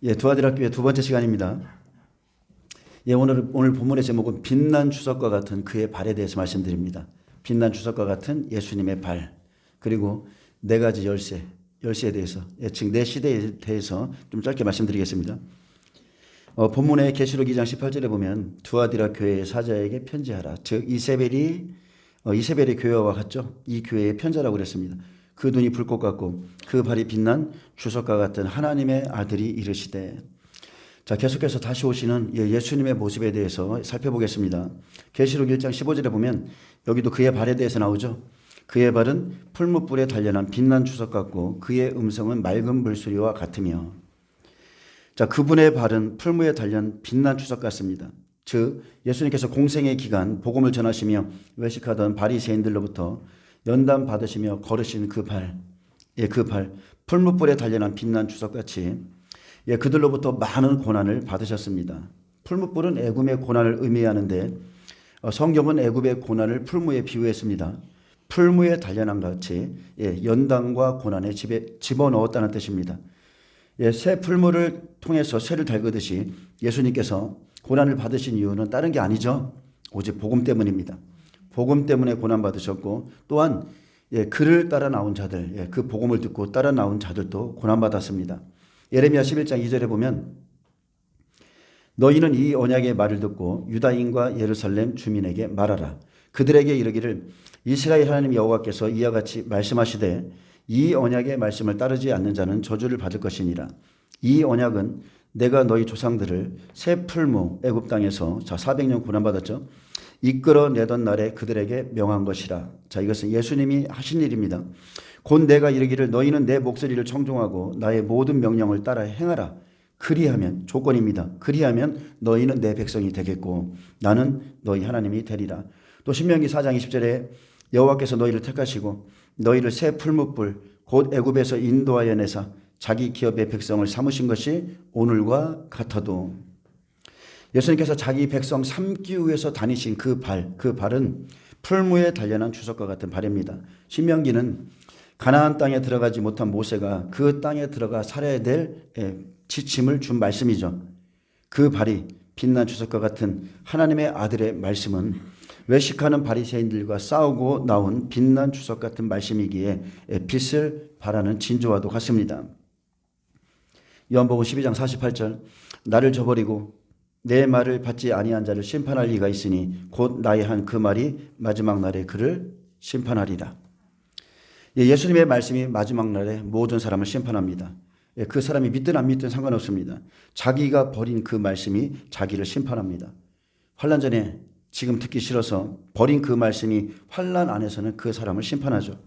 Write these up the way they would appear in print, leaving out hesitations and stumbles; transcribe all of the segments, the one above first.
두아디라 교회 두 번째 시간입니다. 오늘 본문의 제목은 빛난 주석과 같은 그의 발에 대해서 말씀드립니다. 빛난 주석과 같은 예수님의 발, 그리고 네 가지 열쇠에 대해서, 즉 네 시대에 대해서 좀 짧게 말씀드리겠습니다. 본문의 계시록 2장 18절에 보면 두아디라 교회의 사자에게 편지하라. 즉 이세벨의 교회와 같죠. 이 교회의 편지라고 그랬습니다. 그 눈이 불꽃 같고 그 발이 빛난 주석과 같은 하나님의 아들이 이르시되. 자, 계속해서 다시 오시는 예수님의 모습에 대해서 살펴보겠습니다. 계시록 1장 15절에 보면 여기도 그의 발에 대해서 나오죠. 그의 발은 풀무불에 단련한 빛난 주석 같고 그의 음성은 맑은 물소리와 같으며. 자, 그분의 발은 풀무에 단련 빛난 주석 같습니다. 즉 예수님께서 공생의 기간 복음을 전하시며 외식하던 바리새인들로부터 연단 받으시며 걸으신 그 발, 그 발, 풀무불에 단련한 빛난 주석같이 그들로부터 많은 고난을 받으셨습니다. 풀무불은 애굽의 고난을 의미하는데 성경은 애굽의 고난을 풀무에 비유했습니다. 풀무에 단련한 같이 연단과 고난에 집어넣었다는 뜻입니다. 새 풀무를 통해서 쇠를 달그듯이 예수님께서 고난을 받으신 이유는 다른 게 아니죠. 오직 복음 때문입니다. 복음 때문에 고난받으셨고 또한 그를 따라 나온 자들, 그 복음을 듣고 따라 나온 자들도 고난받았습니다. 예레미야 11장 2절에 보면 너희는 이 언약의 말을 듣고 유다인과 예루살렘 주민에게 말하라. 그들에게 이르기를 이스라엘 하나님 여호와께서 이와 같이 말씀하시되 이 언약의 말씀을 따르지 않는 자는 저주를 받을 것이니라. 이 언약은 내가 너희 조상들을 새 풀무 애굽 땅에서 400년 고난받았죠. 이끌어내던 날에 그들에게 명한 것이라. 자, 이것은 예수님이 하신 일입니다. 곧 내가 이르기를 너희는 내 목소리를 청종하고 나의 모든 명령을 따라 행하라. 그리하면, 조건입니다. 그리하면 너희는 내 백성이 되겠고 나는 너희 하나님이 되리라. 또 신명기 4장 20절에 여호와께서 너희를 택하시고 너희를 새 풀무불 곧 애굽에서 인도하여 내사 자기 기업의 백성을 삼으신 것이 오늘과 같아도. 예수님께서 자기 백성 삼기 위해서 다니신 그 발은 풀무에 단련한 주석과 같은 발입니다. 신명기는 가나안 땅에 들어가지 못한 모세가 그 땅에 들어가 살아야 될 지침을 준 말씀이죠. 그 발이 빛난 주석과 같은 하나님의 아들의 말씀은 외식하는 바리새인들과 싸우고 나온 빛난 주석 같은 말씀이기에 빛을 발하는 진주와도 같습니다. 요한복음 12장 48절 나를 저버리고 내 말을 받지 아니한 자를 심판할 리가 있으니 곧 나의 한 그 말이 마지막 날에 그를 심판하리라. 예수님의 말씀이 마지막 날에 모든 사람을 심판합니다. 그 사람이 믿든 안 믿든 상관없습니다. 자기가 버린 그 말씀이 자기를 심판합니다. 환난 전에 지금 듣기 싫어서 버린 그 말씀이 환난 안에서는 그 사람을 심판하죠.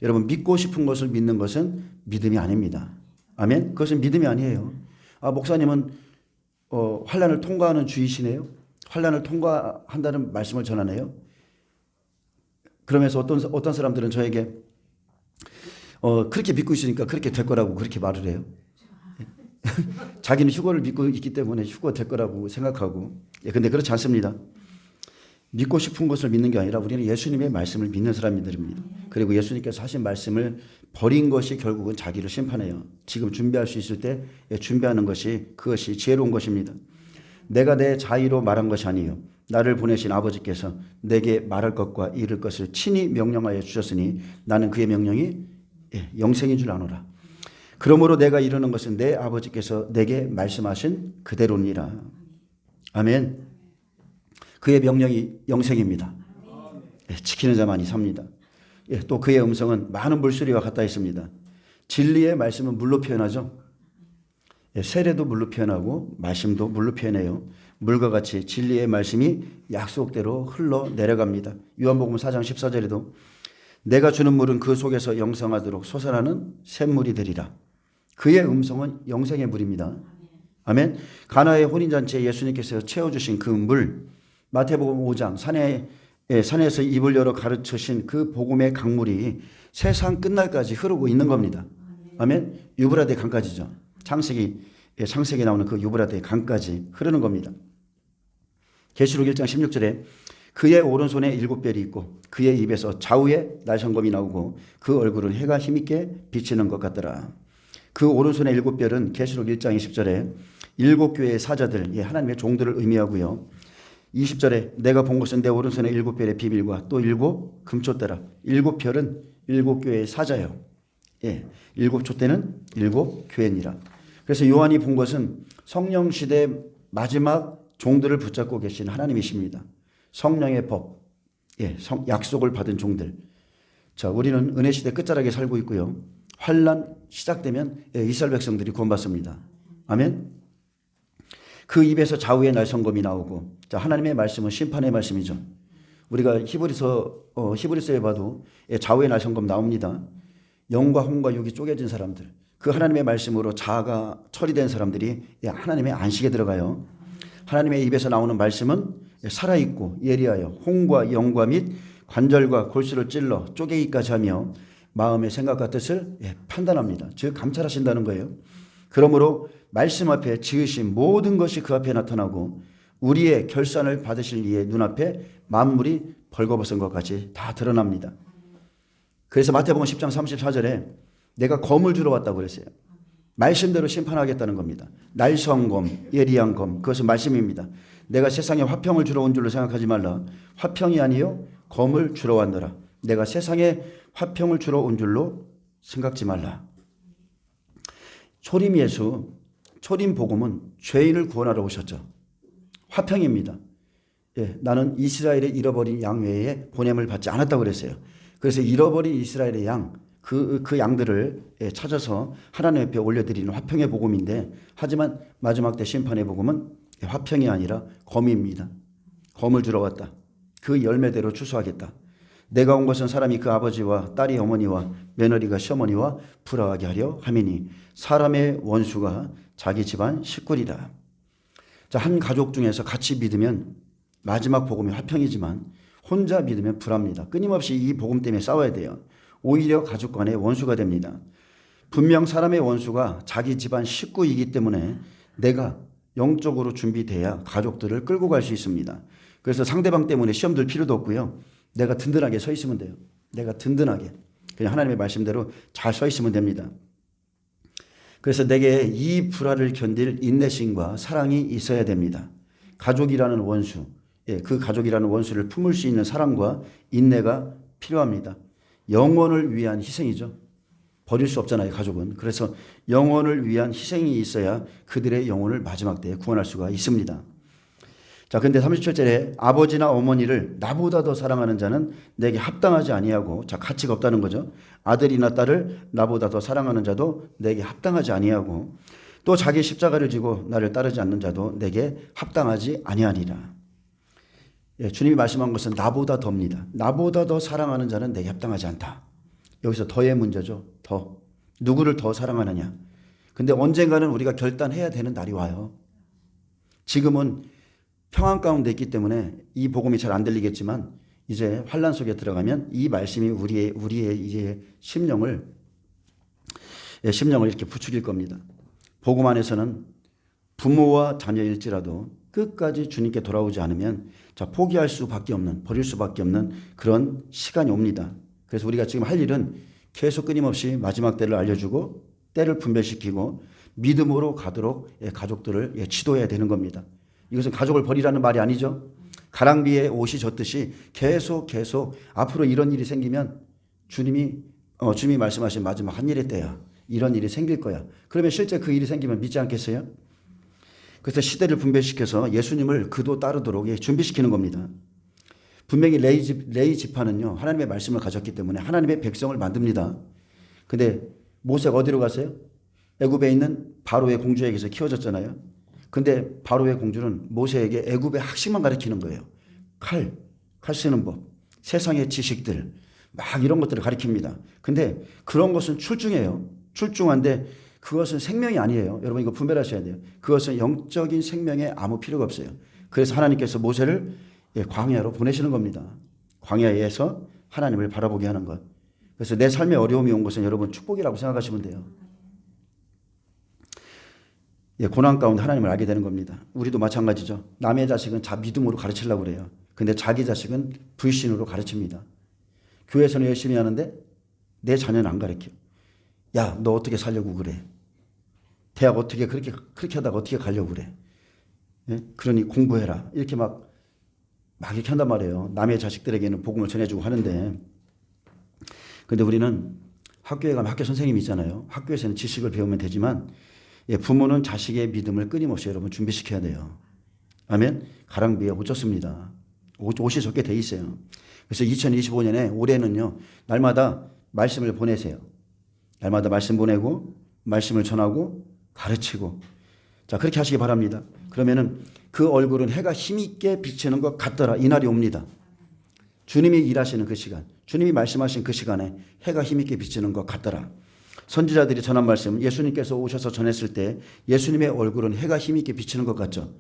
여러분, 믿고 싶은 것을 믿는 것은 믿음이 아닙니다. 아멘? 그것은 믿음이 아니에요. 목사님은 환난을 통과하는 주이시네요. 환난을 통과한다는 말씀을 전하네요. 그러면서 어떤 사람들은 저에게 그렇게 믿고 있으니까 그렇게 될 거라고 그렇게 말을 해요. 자기는 휴거를 믿고 있기 때문에 휴거 될 거라고 생각하고. 근데 그렇지 않습니다. 믿고 싶은 것을 믿는 게 아니라 우리는 예수님의 말씀을 믿는 사람들입니다. 그리고 예수님께서 하신 말씀을 버린 것이 결국은 자기를 심판해요. 지금 준비할 수 있을 때 준비하는 그것이 지혜로운 것입니다. 내가 내 자의로 말한 것이 아니에요. 나를 보내신 아버지께서 내게 말할 것과 이를 것을 친히 명령하여 주셨으니 나는 그의 명령이 영생인 줄 아노라. 그러므로 내가 이르는 것은 내 아버지께서 내게 말씀하신 그대로니라. 아멘. 그의 명령이 영생입니다. 지키는 자만이 삽니다. 또 그의 음성은 많은 물소리와 같다 했습니다. 진리의 말씀은 물로 표현하죠. 세례도 물로 표현하고 말씀도 물로 표현해요. 물과 같이 진리의 말씀이 약속대로 흘러내려갑니다. 요한복음 4장 14절에도 내가 주는 물은 그 속에서 영생하도록 솟아나는 샘물이 되리라. 그의 음성은 영생의 물입니다. 아멘. 가나의 혼인잔치에 예수님께서 채워주신 그 물, 마태복음 5장 산에서 입을 열어 가르치신 그 복음의 강물이 세상 끝날까지 흐르고 있는 겁니다. 아멘. 유브라데 강까지죠. 창세기 나오는 그 유브라데 강까지 흐르는 겁니다. 계시록 1장 16절에 그의 오른손에 7별이 있고 그의 입에서 좌우에 날성검이 나오고 그 얼굴은 해가 힘있게 비치는 것 같더라. 그 오른손의 일곱 별은 계시록 1장 20절에 일곱 교회의 사자들, 하나님의 종들을 의미하고요. 20절에 내가 본 것은 내 오른손의 일곱 별의 비밀과 또 일곱 금촛대라. 일곱 별은 일곱 교회의 사자요. 일곱 촛대는 일곱 교회니라. 그래서 요한이 본 것은 성령 시대 마지막 종들을 붙잡고 계신 하나님이십니다. 성령의 법, 약속을 받은 종들. 자, 우리는 은혜 시대 끝자락에 살고 있고요. 환란 시작되면 이스라엘 백성들이 구원받습니다. 아멘. 그 입에서 좌우의 날성검이 나오고, 자, 하나님의 말씀은 심판의 말씀이죠. 우리가 히브리서에 봐도 좌우의 날성검 나옵니다. 영과 혼과 육이 쪼개진 사람들, 그 하나님의 말씀으로 자아가 처리된 사람들이 하나님의 안식에 들어가요. 하나님의 입에서 나오는 말씀은 살아있고 예리하여 혼과 영과 및 관절과 골수를 찔러 쪼개기까지 하며 마음의 생각과 뜻을 판단합니다. 즉 감찰하신다는 거예요. 그러므로 말씀 앞에 지으신 모든 것이 그 앞에 나타나고 우리의 결산을 받으실 이의 눈앞에 만물이 벌거벗은 것까지 다 드러납니다. 그래서 마태복음 10장 34절에 내가 검을 주러 왔다고 그랬어요. 말씀대로 심판하겠다는 겁니다. 날성검, 예리한 검, 그것은 말씀입니다. 내가 세상에 화평을 주러 온 줄로 생각하지 말라. 화평이 아니요 검을 주러 왔노라. 내가 세상에 화평을 주러 온 줄로 생각지 말라. 초림 예수, 초림 복음은 죄인을 구원하러 오셨죠. 화평입니다. 나는 이스라엘의 잃어버린 양 외에 보냄을 받지 않았다고 그랬어요. 그래서 잃어버린 이스라엘의 양, 그 양들을 찾아서 하나님 앞에 올려드리는 화평의 복음인데, 하지만 마지막 때 심판의 복음은 화평이 아니라 검입니다. 검을 주러 왔다. 그 열매대로 추수하겠다. 내가 온 것은 사람이 그 아버지와 딸이 어머니와 며느리가 시어머니와 불화하게 하려 함이니 사람의 원수가 자기 집안 식구리라. 자, 한 가족 중에서 같이 믿으면 마지막 복음이 화평이지만 혼자 믿으면 불합니다. 끊임없이 이 복음 때문에 싸워야 돼요. 오히려 가족 간의 원수가 됩니다. 분명 사람의 원수가 자기 집안 식구이기 때문에 내가 영적으로 준비돼야 가족들을 끌고 갈 수 있습니다. 그래서 상대방 때문에 시험 들 필요도 없고요. 내가 든든하게 서 있으면 돼요. 내가 든든하게 그냥 하나님의 말씀대로 잘 서 있으면 됩니다. 그래서 내게 이 불화를 견딜 인내심과 사랑이 있어야 됩니다. 가족이라는 원수, 그 가족이라는 원수를 품을 수 있는 사랑과 인내가 필요합니다. 영혼을 위한 희생이죠. 버릴 수 없잖아요, 가족은. 그래서 영혼을 위한 희생이 있어야 그들의 영혼을 마지막 때에 구원할 수가 있습니다. 자, 근데 37절에 아버지나 어머니를 나보다 더 사랑하는 자는 내게 합당하지 아니하고, 자, 가치가 없다는 거죠. 아들이나 딸을 나보다 더 사랑하는 자도 내게 합당하지 아니하고, 또 자기 십자가를 지고 나를 따르지 않는 자도 내게 합당하지 아니하니라. 주님이 말씀한 것은 나보다 더입니다. 나보다 더 사랑하는 자는 내게 합당하지 않다. 여기서 더의 문제죠. 더. 누구를 더 사랑하느냐. 근데 언젠가는 우리가 결단해야 되는 날이 와요. 지금은 평안 가운데 있기 때문에 이 복음이 잘 안 들리겠지만 이제 환란 속에 들어가면 이 말씀이 우리의 이제 심령을 이렇게 부추길 겁니다. 복음 안에서는 부모와 자녀일지라도 끝까지 주님께 돌아오지 않으면 자, 포기할 수밖에 없는, 버릴 수밖에 없는 그런 시간이 옵니다. 그래서 우리가 지금 할 일은 계속 끊임없이 마지막 때를 알려주고 때를 분별시키고 믿음으로 가도록 가족들을 지도해야 되는 겁니다. 이것은 가족을 버리라는 말이 아니죠. 가랑비에 옷이 젖듯이 계속 앞으로 이런 일이 생기면 주님이 말씀하신 마지막 한 일의 때야. 이런 일이 생길 거야. 그러면 실제 그 일이 생기면 믿지 않겠어요? 그래서 시대를 분별시켜서 예수님을 그도 따르도록 준비시키는 겁니다. 분명히 레위 지파는요, 하나님의 말씀을 가졌기 때문에 하나님의 백성을 만듭니다. 근데 모세가 어디로 갔어요? 애굽에 있는 바로의 공주에게서 키워졌잖아요. 근데 바로의 공주는 모세에게 애굽의 학식만 가르치는 거예요. 칼 쓰는 법, 세상의 지식들, 막 이런 것들을 가르칩니다. 근데 그런 것은 출중해요. 출중한데 그것은 생명이 아니에요. 여러분 이거 분별하셔야 돼요. 그것은 영적인 생명에 아무 필요가 없어요. 그래서 하나님께서 모세를 광야로 보내시는 겁니다. 광야에서 하나님을 바라보게 하는 것. 그래서 내 삶에 어려움이 온 것은 여러분 축복이라고 생각하시면 돼요. 고난 가운데 하나님을 알게 되는 겁니다. 우리도 마찬가지죠. 남의 자식은 믿음으로 가르치려고 그래요. 근데 자기 자식은 불신으로 가르칩니다. 교회에서는 열심히 하는데 내 자녀는 안 가르쳐. 야, 너 어떻게 살려고 그래? 대학 어떻게 그렇게 하다가 어떻게 가려고 그래. 예? 그러니 공부해라. 이렇게 막 이렇게 한단 말이에요. 남의 자식들에게는 복음을 전해주고 하는데, 근데 우리는 학교에 가면 학교 선생님이 있잖아요. 학교에서는 지식을 배우면 되지만, 예, 부모는 자식의 믿음을 끊임없이 여러분 준비시켜야 돼요. 아멘. 가랑비에 옷 젖습니다. 옷이 젖게 돼 있어요. 그래서 2025년에 올해는요, 날마다 말씀을 보내세요. 날마다 말씀 보내고 말씀을 전하고 가르치고, 자, 그렇게 하시기 바랍니다. 그러면은 그 얼굴은 해가 힘있게 비치는 것 같더라. 이 날이 옵니다. 주님이 일하시는 그 시간, 주님이 말씀하신 그 시간에 해가 힘있게 비치는 것 같더라. 선지자들이 전한 말씀, 예수님께서 오셔서 전했을 때 예수님의 얼굴은 해가 힘있게 비치는 것 같죠.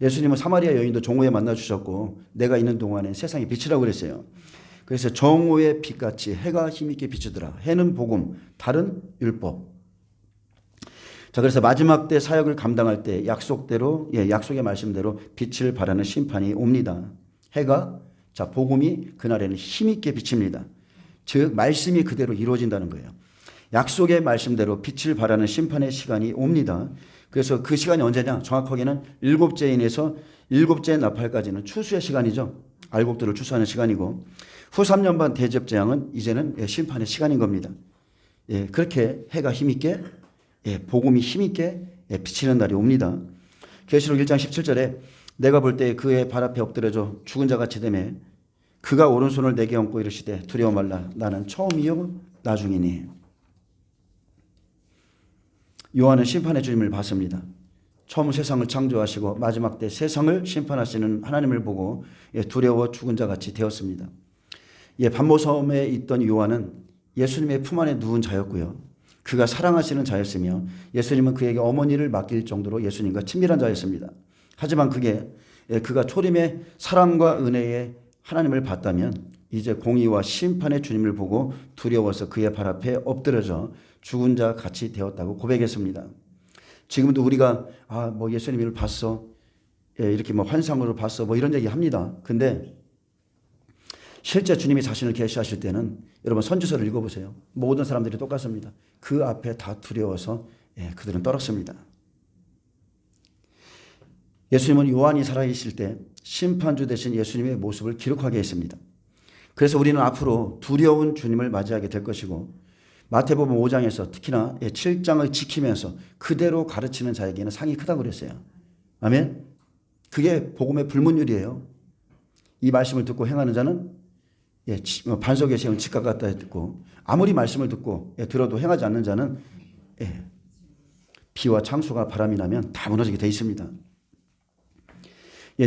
예수님은 사마리아 여인도 정오에 만나주셨고 내가 있는 동안에 세상에 빛이라고 그랬어요. 그래서 정오의 빛같이 해가 힘있게 비치더라. 해는 복음, 달은 율법. 자, 그래서 마지막 때 사역을 감당할 때 약속대로, 약속의 말씀대로 빛을 발하는 심판이 옵니다. 해가, 자, 복음이 그날에는 힘있게 비칩니다. 즉, 말씀이 그대로 이루어진다는 거예요. 약속의 말씀대로 빛을 발하는 심판의 시간이 옵니다. 그래서 그 시간이 언제냐? 정확하게는 일곱째 인에서 일곱째 나팔까지는 추수의 시간이죠. 알곡들을 추수하는 시간이고, 후 3년 반 대접 재앙은 이제는 심판의 시간인 겁니다. 예, 그렇게 해가 힘있게, 복음이 힘있게 비치는 날이 옵니다. 계시록 1장 17절에 내가 볼 때 그의 발 앞에 엎드려져 죽은 자같이 되매 그가 오른손을 내게 얹고 이르시되 두려워 말라 나는 처음이요 나중이니. 요한은 심판의 주님을 봤습니다. 처음 세상을 창조하시고 마지막 때 세상을 심판하시는 하나님을 보고 두려워 죽은 자같이 되었습니다. 반모섬에 있던 요한은 예수님의 품 안에 누운 자였고요. 그가 사랑하시는 자였으며 예수님은 그에게 어머니를 맡길 정도로 예수님과 친밀한 자였습니다. 하지만 그가 초림의 사랑과 은혜의 하나님을 봤다면 이제 공의와 심판의 주님을 보고 두려워서 그의 발 앞에 엎드려져 죽은 자 같이 되었다고 고백했습니다. 지금도 우리가 예수님을 봤어, 이렇게 환상으로 봤어, 이런 얘기 합니다. 근데 실제 주님이 자신을 계시하실 때는 여러분 선지서를 읽어보세요. 모든 사람들이 똑같습니다. 그 앞에 다 두려워서 그들은 떨었습니다. 예수님은 요한이 살아계실 때 심판주 되신 예수님의 모습을 기록하게 했습니다. 그래서 우리는 앞으로 두려운 주님을 맞이하게 될 것이고 마태복음 5장에서 특히나 7장을 지키면서 그대로 가르치는 자에게는 상이 크다고 그랬어요. 아멘. 그게 복음의 불문율이에요. 이 말씀을 듣고 행하는 자는 반석에 세운 집과 같다 했고 아무리 말씀을 듣고 들어도 행하지 않는 자는 비와 창수가 바람이 나면 다 무너지게 돼 있습니다.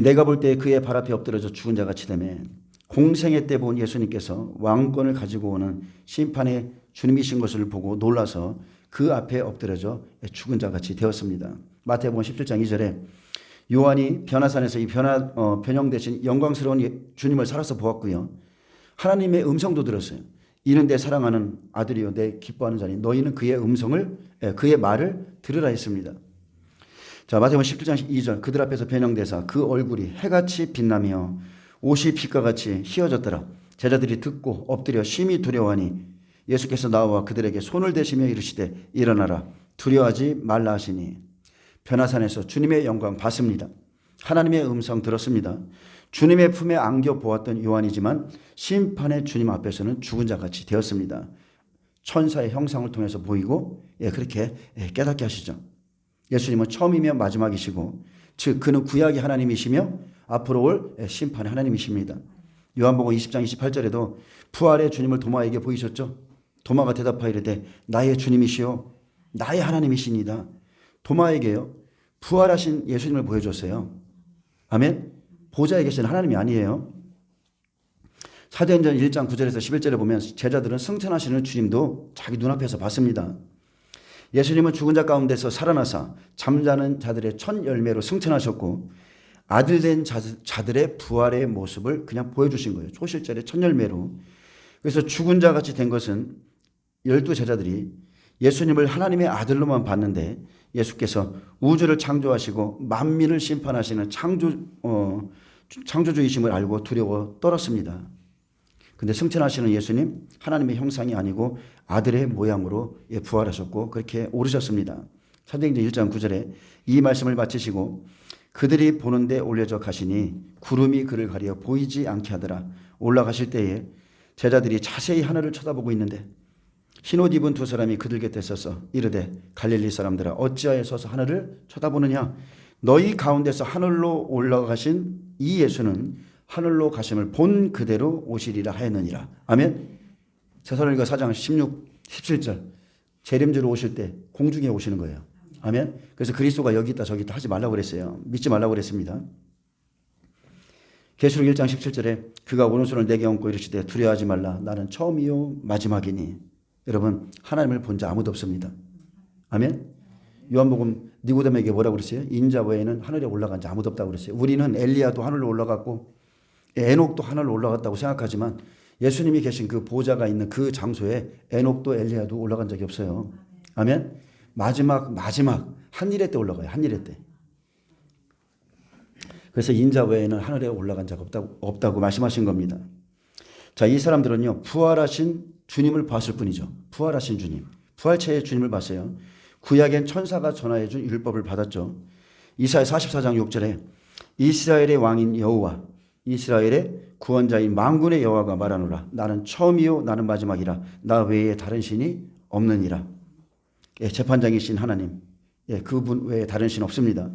내가 볼 때 그의 발 앞에 엎드려져 죽은 자같이 되매 공생애 때 본 예수님께서 왕권을 가지고 오는 심판의 주님이신 것을 보고 놀라서 그 앞에 엎드려져 죽은 자같이 되었습니다. 마태복음 17장 2절에 요한이 변화산에서 이 변형되신 영광스러운 주님을 살아서 보았고요. 하나님의 음성도 들었어요. 이는 내 사랑하는 아들이요 내 기뻐하는 자니 너희는 그의 말을 들으라 했습니다. 자, 마태복음 17장 2절 그들 앞에서 변형되사 그 얼굴이 해같이 빛나며 옷이 빛과 같이 휘어졌더라. 제자들이 듣고 엎드려 심히 두려워하니 예수께서 나와 그들에게 손을 대시며 이르시되 일어나라 두려워하지 말라 하시니 변화산에서 주님의 영광 봤습니다. 하나님의 음성 들었습니다. 주님의 품에 안겨 보았던 요한이지만 심판의 주님 앞에서는 죽은 자같이 되었습니다. 천사의 형상을 통해서 보이고 그렇게 깨닫게 하시죠. 예수님은 처음이며 마지막이시고 즉 그는 구약의 하나님이시며 앞으로 올 심판의 하나님이십니다. 요한복음 20장 28절에도 부활의 주님을 도마에게 보이셨죠. 도마가 대답하이르되 나의 주님이시요 나의 하나님이시니다. 도마에게요 부활하신 예수님을 보여줬어요. 아멘. 보좌에 계신 하나님이 아니에요. 사도행전 1장 9절에서 11절에 보면 제자들은 승천하시는 주님도 자기 눈앞에서 봤습니다. 예수님은 죽은 자 가운데서 살아나사 잠자는 자들의 첫 열매로 승천하셨고 아들된 자들의 부활의 모습을 그냥 보여주신 거예요. 초실절의 첫 열매로. 그래서 죽은 자같이 된 것은 12제자들이 예수님을 하나님의 아들로만 봤는데 예수께서 우주를 창조하시고 만민을 심판하시는 창조주이심을 알고 두려워 떨었습니다. 근데 승천하시는 예수님 하나님의 형상이 아니고 아들의 모양으로 부활하셨고 그렇게 오르셨습니다. 사도행전 1장 9절에 이 말씀을 마치시고 그들이 보는데 올려져 가시니 구름이 그를 가려 보이지 않게 하더라. 올라가실 때에 제자들이 자세히 하늘을 쳐다보고 있는데 흰옷 입은 두 사람이 그들 곁에 서서 이르되 갈릴리 사람들아 어찌하여 서서 하늘을 쳐다보느냐. 너희 가운데서 하늘로 올라가신 이 예수는 하늘로 가심을 본 그대로 오시리라 하였느니라. 아멘. 데살로니가 4장 16, 17절 재림주로 오실 때 공중에 오시는 거예요. 아멘. 그래서 그리스도가 여기 있다 저기 있다 하지 말라고 그랬어요. 믿지 말라고 그랬습니다. 계시록 1장 17절에 그가 오른손을 내게 얹고 이르시되 두려워하지 말라 나는 처음이요 마지막이니. 여러분 하나님을 본 자 아무도 없습니다. 아멘. 요한복음 니고데모에게 뭐라고 그랬어요? 인자 외에는 하늘에 올라간 자 아무도 없다고 그랬어요. 우리는 엘리야도 하늘로 올라갔고 에녹도 하늘로 올라갔다고 생각하지만 예수님이 계신 그 보좌가 있는 그 장소에 에녹도 엘리야도 올라간 적이 없어요. 아멘. 마지막 한일의 때 올라가요. 한일의 때. 그래서 인자 외에는 하늘에 올라간 자가 없다고 말씀하신 겁니다. 자, 이 사람들은요 부활하신 주님을 봤을 뿐이죠. 부활하신 주님, 부활체의 주님을 봤어요. 구약엔 천사가 전하해 준 율법을 받았죠. 이사야 44장 6절에 이스라엘의 왕인 여호와 이스라엘의 구원자인 만군의 여호와가 말하노라 나는 처음이요 나는 마지막이라 나 외에 다른 신이 없느니라. 예, 재판장이신 하나님, 예, 그분 외에 다른 신 없습니다.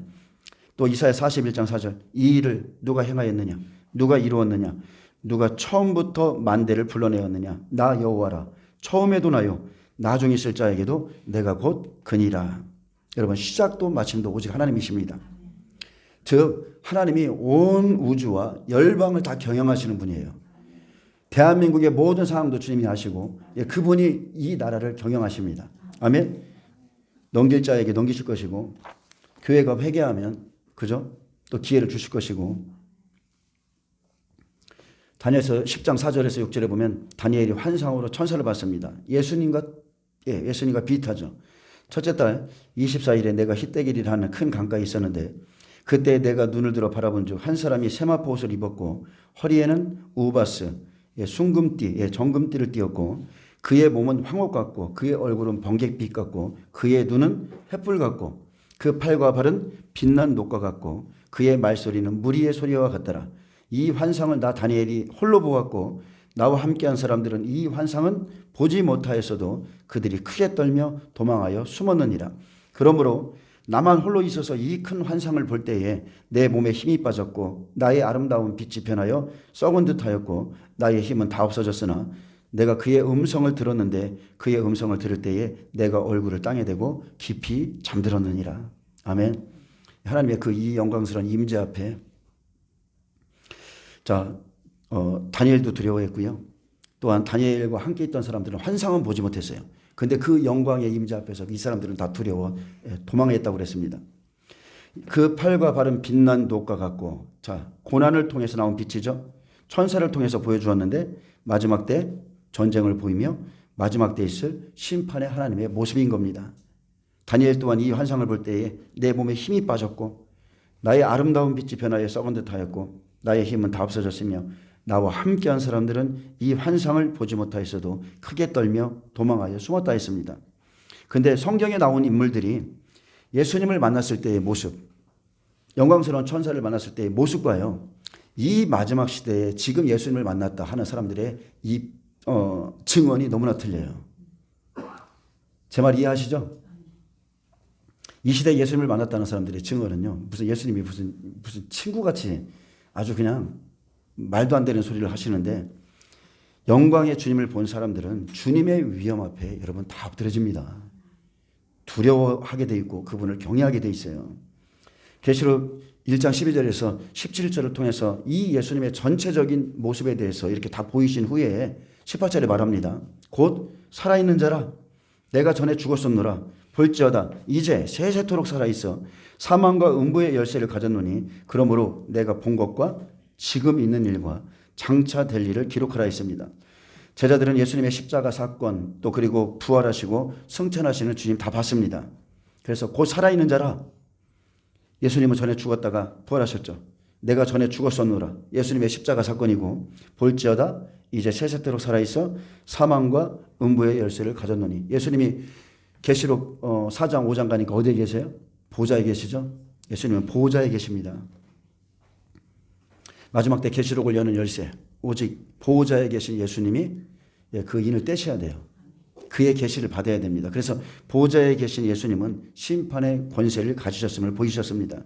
또 이사야 41장 4절 이 일을 누가 행하였느냐 누가 이루었느냐 누가 처음부터 만대를 불러내었느냐 나 여호와라 처음에도 나요 나중에 있을 자에게도 내가 곧 그니라. 여러분 시작도 마침도 오직 하나님이십니다. 즉 하나님이 온 우주와 열방을 다 경영하시는 분이에요. 대한민국의 모든 상황도 주님이 아시고 그분이 이 나라를 경영하십니다. 아멘. 넘길 자에게 넘기실 것이고 교회가 회개하면 그죠? 또 기회를 주실 것이고 다니엘서 10장 4절에서 6절에 보면 다니엘이 환상으로 천사를 봤습니다. 예수님과 비슷하죠. 첫째 달 24일에 내가 히데길이라는 큰 강가에 있었는데 그때 내가 눈을 들어 바라본 즉 한 사람이 세마포 옷을 입었고 허리에는 우바스 순금띠 정금띠를 띠었고 그의 몸은 황옥 같고 그의 얼굴은 번객빛 같고 그의 눈은 횃불 같고 그 팔과 발은 빛난 녹과 같고 그의 말소리는 무리의 소리와 같더라. 이 환상을 나 다니엘이 홀로 보았고 나와 함께한 사람들은 이 환상은 보지 못하였어도 그들이 크게 떨며 도망하여 숨었느니라. 그러므로 나만 홀로 있어서 이 큰 환상을 볼 때에 내 몸에 힘이 빠졌고 나의 아름다운 빛이 변하여 썩은 듯하였고 나의 힘은 다 없어졌으나 내가 그의 음성을 들었는데 그의 음성을 들을 때에 내가 얼굴을 땅에 대고 깊이 잠들었느니라. 아멘. 하나님의 그 이 영광스러운 임재 앞에 다니엘도 두려워했고요. 또한 다니엘과 함께 있던 사람들은 환상은 보지 못했어요. 근데 그 영광의 임재 앞에서 이 사람들은 다 두려워 도망했다고 그랬습니다. 그 팔과 발은 빛난 녹과 같고 고난을 통해서 나온 빛이죠. 천사를 통해서 보여주었는데 마지막 때 전쟁을 보이며 마지막 때 있을 심판의 하나님의 모습인 겁니다. 다니엘 또한 이 환상을 볼 때에 내 몸에 힘이 빠졌고 나의 아름다운 빛이 변하여 썩은 듯하였고 나의 힘은 다 없어졌으며 나와 함께한 사람들은 이 환상을 보지 못하였어도 크게 떨며 도망하여 숨었다 했습니다. 그런데 성경에 나온 인물들이 예수님을 만났을 때의 모습, 영광스러운 천사를 만났을 때의 모습과요, 이 마지막 시대에 지금 예수님을 만났다 하는 사람들의 이 증언이 너무나 틀려요. 제 말 이해하시죠? 이 시대에 예수님을 만났다는 사람들의 증언은요, 무슨 예수님이 무슨 친구같이 아주 그냥 말도 안 되는 소리를 하시는데, 영광의 주님을 본 사람들은 주님의 위엄 앞에 여러분 다 엎드려집니다. 두려워하게 돼 있고 그분을 경외하게 돼 있어요. 계시록 1장 12절에서 17절을 통해서 이 예수님의 전체적인 모습에 대해서 이렇게 다 보이신 후에 18절에 말합니다. 곧 살아있는 자라 내가 전에 죽었었노라 볼지어다 이제 세세토록 살아있어 사망과 음부의 열쇠를 가졌노니 그러므로 내가 본 것과 지금 있는 일과 장차 될 일을 기록하라 했습니다. 제자들은 예수님의 십자가 사건 또 그리고 부활하시고 승천하시는 주님 다 봤습니다. 그래서 곧 살아있는 자라, 예수님은 전에 죽었다가 부활하셨죠. 내가 전에 죽었었노라, 예수님의 십자가 사건이고 볼지어다 이제 세세토록 살아있어 사망과 음부의 열쇠를 가졌노니, 예수님이 계시록 4장 5장 가니까 어디에 계세요? 보좌에 계시죠? 예수님은 보좌에 계십니다. 마지막 때 계시록을 여는 열쇠, 오직 보좌에 계신 예수님이 그 인을 떼셔야 돼요. 그의 계시를 받아야 됩니다. 그래서 보좌에 계신 예수님은 심판의 권세를 가지셨음을 보이셨습니다.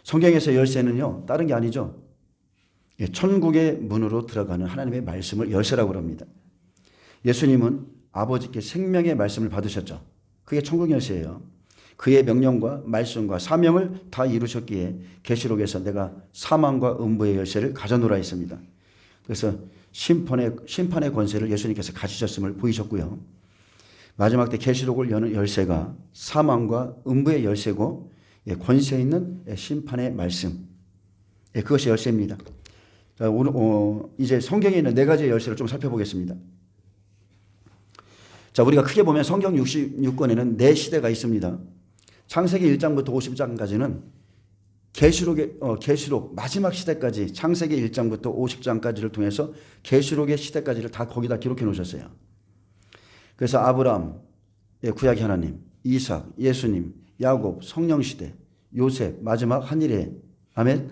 성경에서 열쇠는요, 다른 게 아니죠. 천국의 문으로 들어가는 하나님의 말씀을 열쇠라고 합니다. 예수님은 아버지께 생명의 말씀을 받으셨죠. 그게 천국 열쇠예요. 그의 명령과 말씀과 사명을 다 이루셨기에 계시록에서 내가 사망과 음부의 열쇠를 가져노라 했습니다. 그래서 심판의 권세를 예수님께서 가지셨음을 보이셨고요. 마지막 때 계시록을 여는 열쇠가 사망과 음부의 열쇠고 권세 있는 심판의 말씀, 그것이 열쇠입니다. 자, 오늘 이제 성경에 있는 네 가지의 열쇠를 좀 살펴보겠습니다. 자, 우리가 크게 보면 성경 66권에는 네 시대가 있습니다. 창세기 1장부터 50장까지는 계시록 마지막 시대까지 창세기 1장부터 50장까지를 통해서 계시록의 시대까지를 다 거기다 기록해 놓으셨어요. 그래서 아브라함, 구약의 하나님, 이삭, 예수님, 야곱, 성령 시대, 요셉, 마지막 한일에 아멘.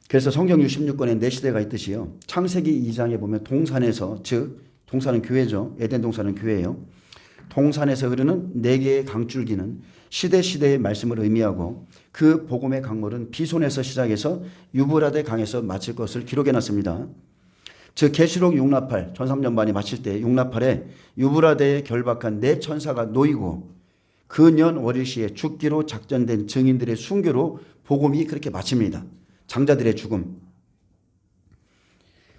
그래서 성경 66권에 네 시대가 있듯이요. 창세기 2장에 보면 동산에서, 즉 동산은 교회죠. 에덴 동산은 교회예요. 동산에서 흐르는 네 개의 강줄기는 시대의 말씀을 의미하고 그 복음의 강물은 비손에서 시작해서 유브라데 강에서 마칠 것을 기록해 놨습니다. 즉 계시록 6나팔 전삼년반이 마칠 때 6나팔에 유브라데에 결박한 네 천사가 놓이고 그 년 월일시에 죽기로 작전된 증인들의 순교로 복음이 그렇게 마칩니다. 장자들의 죽음.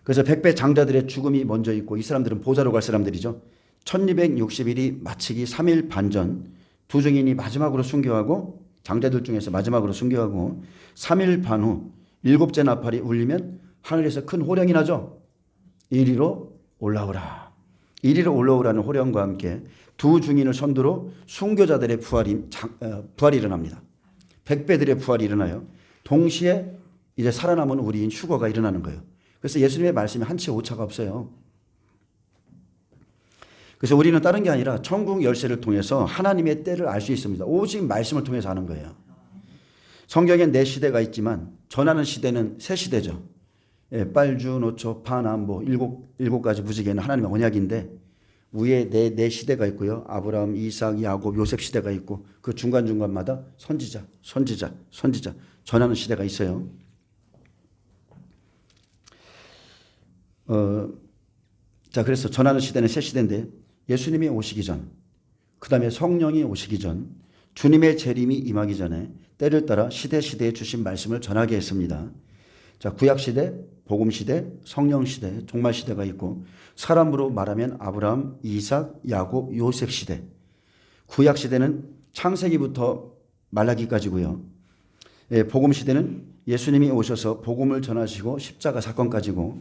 그래서 백배 장자들의 죽음이 먼저 있고 이 사람들은 보좌로 갈 사람들이죠. 1260일이 마치기 3일 반 전 두 증인이 마지막으로 순교하고 장자들 중에서 마지막으로 순교하고 3일 반 후 일곱째 나팔이 울리면 하늘에서 큰 호령이 나죠. 이리로 올라오라. 이리로 올라오라는 호령과 함께 두 증인을 선두로 순교자들의 부활이 일어납니다. 백배들의 부활이 일어나요. 동시에 이제 살아남은 우리인 휴거가 일어나는 거예요. 그래서 예수님의 말씀이 한치 오차가 없어요. 그래서 우리는 다른 게 아니라 천국 열쇠를 통해서 하나님의 때를 알 수 있습니다. 오직 말씀을 통해서 아는 거예요. 성경엔 네 시대가 있지만 전하는 시대는 세 시대죠. 빨주, 노초, 파남보 일곱 가지 무지개는 하나님의 언약인데 위에 네 시대가 있고요. 아브라함, 이삭, 야곱, 요셉 시대가 있고 그 중간중간마다 선지자 전하는 시대가 있어요. 자, 그래서 전하는 시대는 세 시대인데 예수님이 오시기 전, 그 다음에 성령이 오시기 전, 주님의 재림이 임하기 전에 때를 따라 시대에 주신 말씀을 전하게 했습니다. 자, 구약시대, 복음시대, 성령시대, 종말시대가 있고 사람으로 말하면 아브라함, 이삭, 야곱, 요셉 시대. 구약시대는 창세기부터 말라기까지고요. 복음시대는 예수님이 오셔서 복음을 전하시고 십자가 사건까지고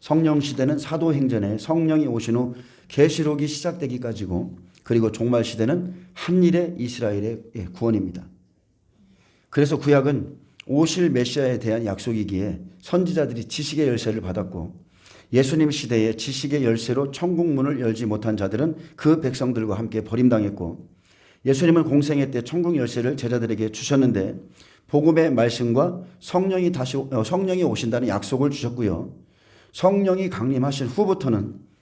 성령시대는 사도행전에 성령이 오신 후 계시록이 시작되기까지고 그리고 종말시대는 한일의 이스라엘의 구원입니다. 그래서 구약은 오실 메시아에 대한 약속이기에 선지자들이 지식의 열쇠를 받았고 예수님 시대에 지식의 열쇠로 천국 문을 열지 못한 자들은 그 백성들과 함께 버림당했고 예수님은 공생애 때 천국 열쇠를 제자들에게 주셨는데 복음의 말씀과 성령이 오신다는 약속을 주셨고요. 성령이 강림하신 후부터는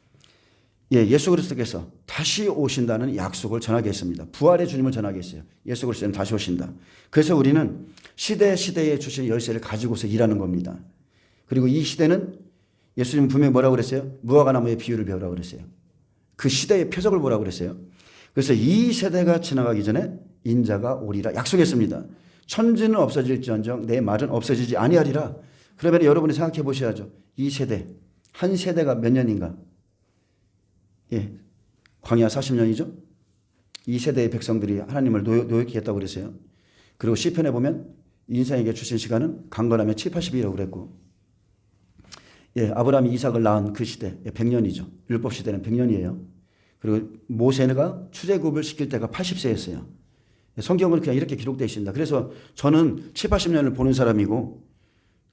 예수 그리스도께서 다시 오신다는 약속을 전하게 했습니다. 부활의 주님을 전하게 했어요. 예수 그리스도는 다시 오신다. 그래서 우리는 시대에 주신 열쇠를 가지고서 일하는 겁니다. 그리고 이 시대는 예수님은 분명히 뭐라고 그랬어요? 무화과 나무의 비유를 배우라고 그랬어요. 그 시대의 표적을 보라고 그랬어요. 그래서 이 세대가 지나가기 전에 인자가 오리라 약속했습니다. 천지는 없어질지언정 내 말은 없어지지 아니하리라. 그러면 여러분이 생각해 보셔야죠. 이 세대, 한 세대가 몇 년인가? 광야 40년이죠. 이 세대의 백성들이 하나님을 노역히 했다고 그랬어요. 그리고 시편에 보면 인생에게 주신 시간은 강건하면 7, 80이라고 그랬고 아브라함이 이삭을 낳은 그 시대 100년이죠. 율법 시대는 100년이에요. 그리고 모세가 출애굽을 시킬 때가 80세였어요. 성경은 그냥 이렇게 기록되어 있습니다. 그래서 저는 7, 80년을 보는 사람이고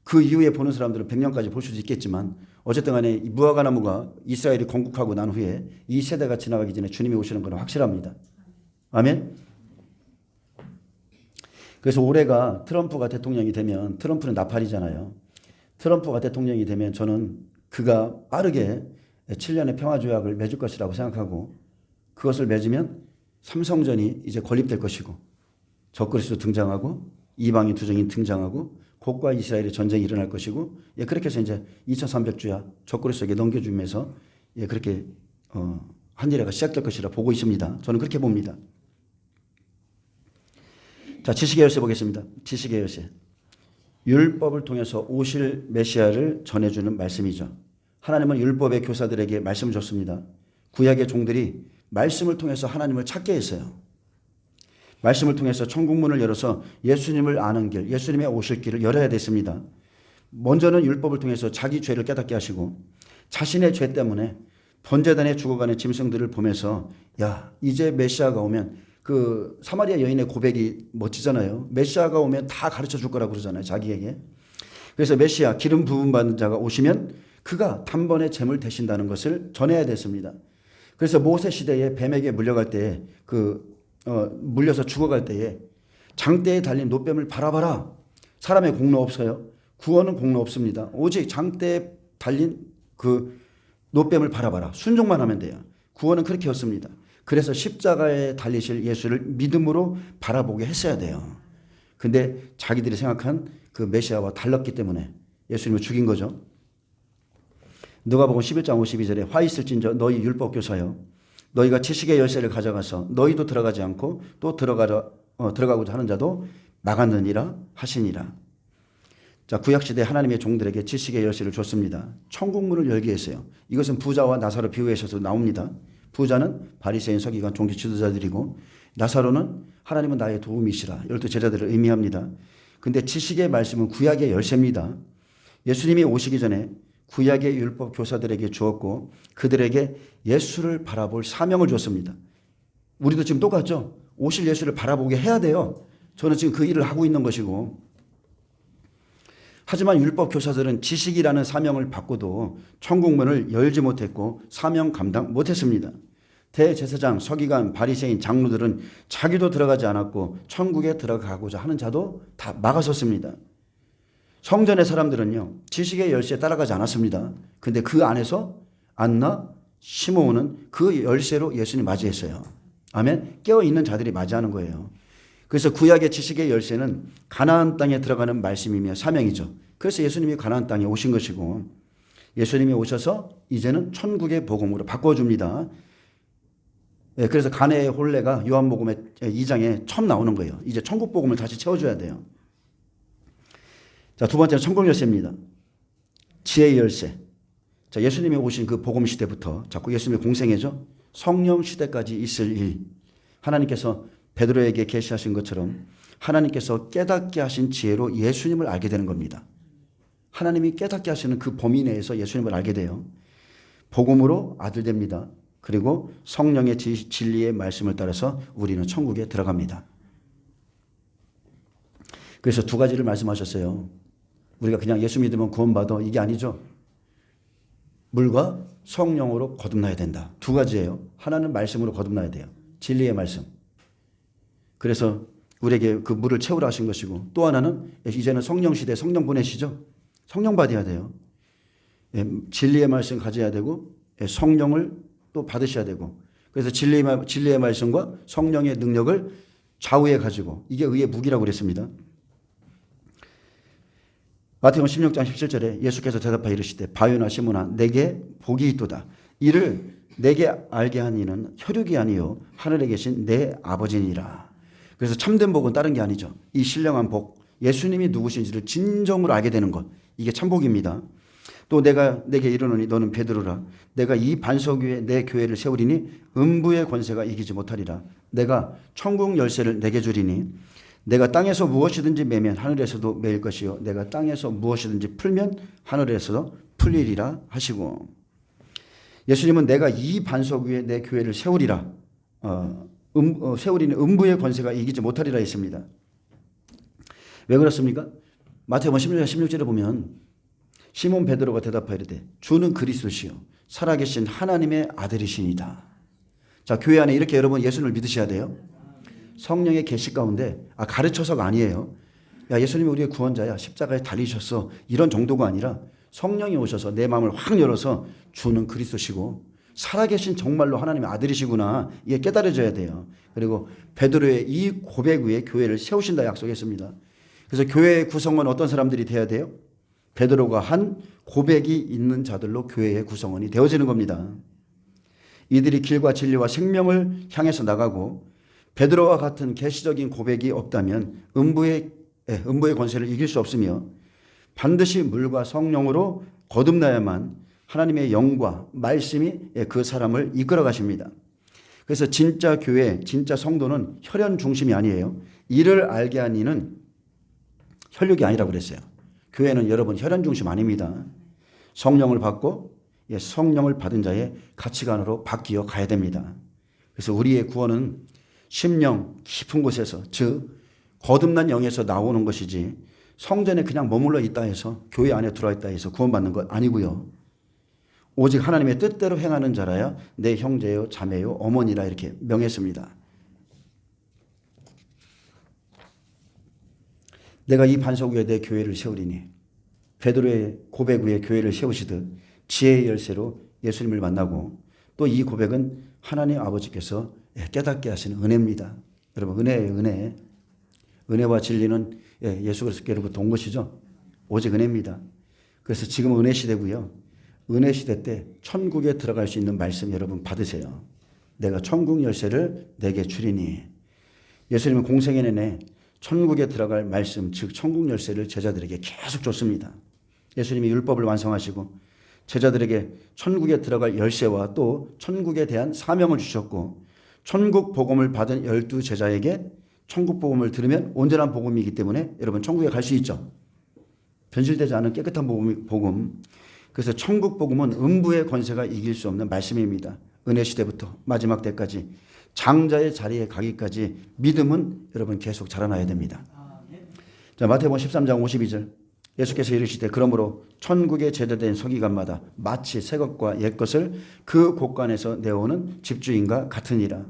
그 이후에 보는 사람들은 100년까지 볼 수도 있겠지만 어쨌든 간에 이 무화과 나무가 이스라엘이 건국하고 난 후에 이 세대가 지나가기 전에 주님이 오시는 건 확실합니다. 아멘. 그래서 올해가 트럼프가 대통령이 되면, 트럼프는 나팔이잖아요. 트럼프가 대통령이 되면 저는 그가 빠르게 7년의 평화조약을 맺을 것이라고 생각하고, 그것을 맺으면 삼성전이 이제 건립될 것이고, 적그리스도 등장하고 이방인 투정이 등장하고 곡과 이스라엘의 전쟁이 일어날 것이고, 예, 그렇게 해서 이제 2300주야 적그리스도에게 넘겨주면서 예, 그렇게 한 일회가 시작될 것이라 보고 있습니다. 저는 그렇게 봅니다. 자, 지식의 열쇠 보겠습니다. 지식의 열쇠. 율법을 통해서 오실 메시아를 전해주는 말씀이죠. 하나님은 율법의 교사들에게 말씀을 줬습니다. 구약의 종들이 말씀을 통해서 하나님을 찾게 했어요. 말씀을 통해서 천국문을 열어서 예수님을 아는 길, 예수님의 오실 길을 열어야 됐습니다. 먼저는 율법을 통해서 자기 죄를 깨닫게 하시고, 자신의 죄 때문에 번제단에 죽어가는 짐승들을 보면서, 야, 이제 메시아가 오면, 그 사마리아 여인의 고백이 멋지잖아요. 메시아가 오면 다 가르쳐 줄 거라고 그러잖아요, 자기에게. 그래서 메시아, 기름 부음 받는 자가 오시면 그가 단번에 재물 되신다는 것을 전해야 됐습니다. 그래서 모세 시대에 뱀에게 물려갈 때에 물려서 죽어갈 때에 장대에 달린 노뱀을 바라봐라. 사람의 공로 없어요. 구원은 공로 없습니다. 오직 장대에 달린 그 노뱀을 바라봐라. 순종만 하면 돼요. 구원은 그렇게였습니다. 그래서 십자가에 달리실 예수를 믿음으로 바라보게 했어야 돼요. 근데 자기들이 생각한 그 메시아와 달랐기 때문에 예수님을 죽인 거죠. 누가복음 11장 52절에 화 있을진저 너희 율법교사여, 너희가 지식의 열쇠를 가져가서 너희도 들어가지 않고 또 들어가고자 하는 자도 막았느니라 하시니라. 자, 구약시대 하나님의 종들에게 지식의 열쇠를 줬습니다. 천국문을 열게 했어요. 이것은 부자와 나사로 비유해서도 나옵니다. 부자는 바리새인, 서기관, 종교 지도자들이고, 나사로는 하나님은 나의 도움이시라, 12 제자들을 의미합니다. 근데 지식의 말씀은 구약의 열쇠입니다. 예수님이 오시기 전에 구약의 율법 교사들에게 주었고, 그들에게 예수를 바라볼 사명을 줬습니다. 우리도 지금 똑같죠? 오실 예수를 바라보게 해야 돼요. 저는 지금 그 일을 하고 있는 것이고, 하지만 율법 교사들은 지식이라는 사명을 받고도 천국문을 열지 못했고 사명 감당 못했습니다. 대제사장, 서기관, 바리새인, 장로들은 자기도 들어가지 않았고 천국에 들어가고자 하는 자도 다 막아섰습니다. 성전의 사람들은요, 지식의 열쇠에 따라가지 않았습니다. 근데 그 안에서 안나, 시므온은 그 열쇠로 예수님 맞이했어요. 아멘. 깨어있는 자들이 맞이하는 거예요. 그래서 구약의 지식의 열쇠는 가나안 땅에 들어가는 말씀이며 사명이죠. 그래서 예수님이 가나안 땅에 오신 것이고, 예수님이 오셔서 이제는 천국의 복음으로 바꿔줍니다. 그래서 가나의 혼례가 요한복음 2장에 처음 나오는 거예요. 이제 천국 복음을 다시 채워줘야 돼요. 자, 두 번째는 천국 열쇠입니다. 지혜의 열쇠. 자, 예수님이 오신 그 복음 시대부터 자꾸 예수님의 공생애죠. 성령 시대까지 있을 일. 하나님께서 베드로에게 계시하신 것처럼 하나님께서 깨닫게 하신 지혜로 예수님을 알게 되는 겁니다. 하나님이 깨닫게 하시는 그 범위 내에서 예수님을 알게 돼요. 복음으로 아들 됩니다. 그리고 성령의 진리의 말씀을 따라서 우리는 천국에 들어갑니다. 그래서 두 가지를 말씀하셨어요. 우리가 그냥 예수 믿으면 구원받아, 이게 아니죠. 물과 성령으로 거듭나야 된다. 두 가지예요. 하나는 말씀으로 거듭나야 돼요. 진리의 말씀. 그래서 우리에게 그 물을 채우라 하신 것이고, 또 하나는 이제는 성령 시대, 성령 보내시죠. 성령 받아야 돼요. 진리의 말씀 가져야 되고, 성령을 또 받으셔야 되고, 그래서 진리의 말씀과 성령의 능력을 좌우에 가지고, 이게 의의 무기라고 그랬습니다. 마태복음 16장 17절에 예수께서 대답하여 이르시되 바요나 시몬아 내게 복이 있도다. 이를 내게 알게 한 이는 혈육이 아니요 하늘에 계신 내 아버지니라. 그래서 참된 복은 다른 게 아니죠. 이 신령한 복, 예수님이 누구신지를 진정으로 알게 되는 것, 이게 참복입니다. 또 내가 내게 이르노니 너는 베드로라. 내가 이 반석 위에 내 교회를 세우리니 음부의 권세가 이기지 못하리라. 내가 천국 열쇠를 내게 주리니 내가 땅에서 무엇이든지 매면 하늘에서도 매일 것이요 내가 땅에서 무엇이든지 풀면 하늘에서도 풀리리라 하시고, 예수님은 내가 이 반석 위에 내 교회를 세우리라. 세우리는 음부의 권세가 이기지 못하리라 했습니다. 왜 그렇습니까? 마태복음 16절에 보면 시몬 베드로가 대답하여 이르되 주는 그리스도시요 살아계신 하나님의 아들이시니이다. 자, 교회 안에 이렇게 여러분 예수님을 믿으셔야 돼요. 성령의 계시 가운데 가르쳐서가 아니에요. 야, 예수님이 우리의 구원자야, 십자가에 달리셨어, 이런 정도가 아니라 성령이 오셔서 내 마음을 확 열어서 주는 그리스도시고 살아계신 정말로 하나님의 아들이시구나, 이게 깨달아져야 돼요. 그리고 베드로의 이 고백 위에 교회를 세우신다 약속했습니다. 그래서 교회의 구성원 어떤 사람들이 돼야 돼요? 베드로가 한 고백이 있는 자들로 교회의 구성원이 되어지는 겁니다. 이들이 길과 진리와 생명을 향해서 나가고 베드로와 같은 계시적인 고백이 없다면 음부의 권세를 이길 수 없으며 반드시 물과 성령으로 거듭나야만 하나님의 영과 말씀이 그 사람을 이끌어 가십니다. 그래서 진짜 교회, 진짜 성도는 혈연 중심이 아니에요. 이를 알게 한 이는 혈육이 아니라고 그랬어요. 교회는 여러분 혈연 중심 아닙니다. 성령을 받고 성령을 받은 자의 가치관으로 바뀌어 가야 됩니다. 그래서 우리의 구원은 심령 깊은 곳에서, 즉 거듭난 영에서 나오는 것이지 성전에 그냥 머물러 있다 해서, 교회 안에 들어와 있다 해서 구원받는 것 아니고요. 오직 하나님의 뜻대로 행하는 자라야 내 형제요 자매요 어머니라 이렇게 명했습니다. 내가 이 반석 위에 내 교회를 세우리니, 베드로의 고백 위에 교회를 세우시듯 지혜의 열쇠로 예수님을 만나고, 또 이 고백은 하나님 아버지께서 깨닫게 하시는 은혜입니다. 여러분, 은혜예요, 은혜. 은혜와 진리는 예수 그리스도께로부터 온 것이죠. 오직 은혜입니다. 그래서 지금은 은혜 시대고요. 은혜 시대 때 천국에 들어갈 수 있는 말씀 여러분 받으세요. 내가 천국 열쇠를 내게 주리니. 예수님은 공생애 내내 천국에 들어갈 말씀, 즉 천국 열쇠를 제자들에게 계속 줬습니다. 예수님이 율법을 완성하시고 제자들에게 천국에 들어갈 열쇠와 또 천국에 대한 사명을 주셨고, 천국 복음을 받은 12 제자에게 천국 복음을 들으면 온전한 복음이기 때문에 여러분 천국에 갈 수 있죠. 변질되지 않은 깨끗한 복음. 그래서 천국 복음은 음부의 권세가 이길 수 없는 말씀입니다. 은혜 시대부터 마지막 때까지 장자의 자리에 가기까지 믿음은 여러분 계속 자라나야 됩니다. 자, 마태복음 13장 52절 예수께서 이르시되 그러므로 천국에 제대된 서기관마다 마치 새 것과 옛 것을 그 곳간에서 내어오는 집주인과 같으니라.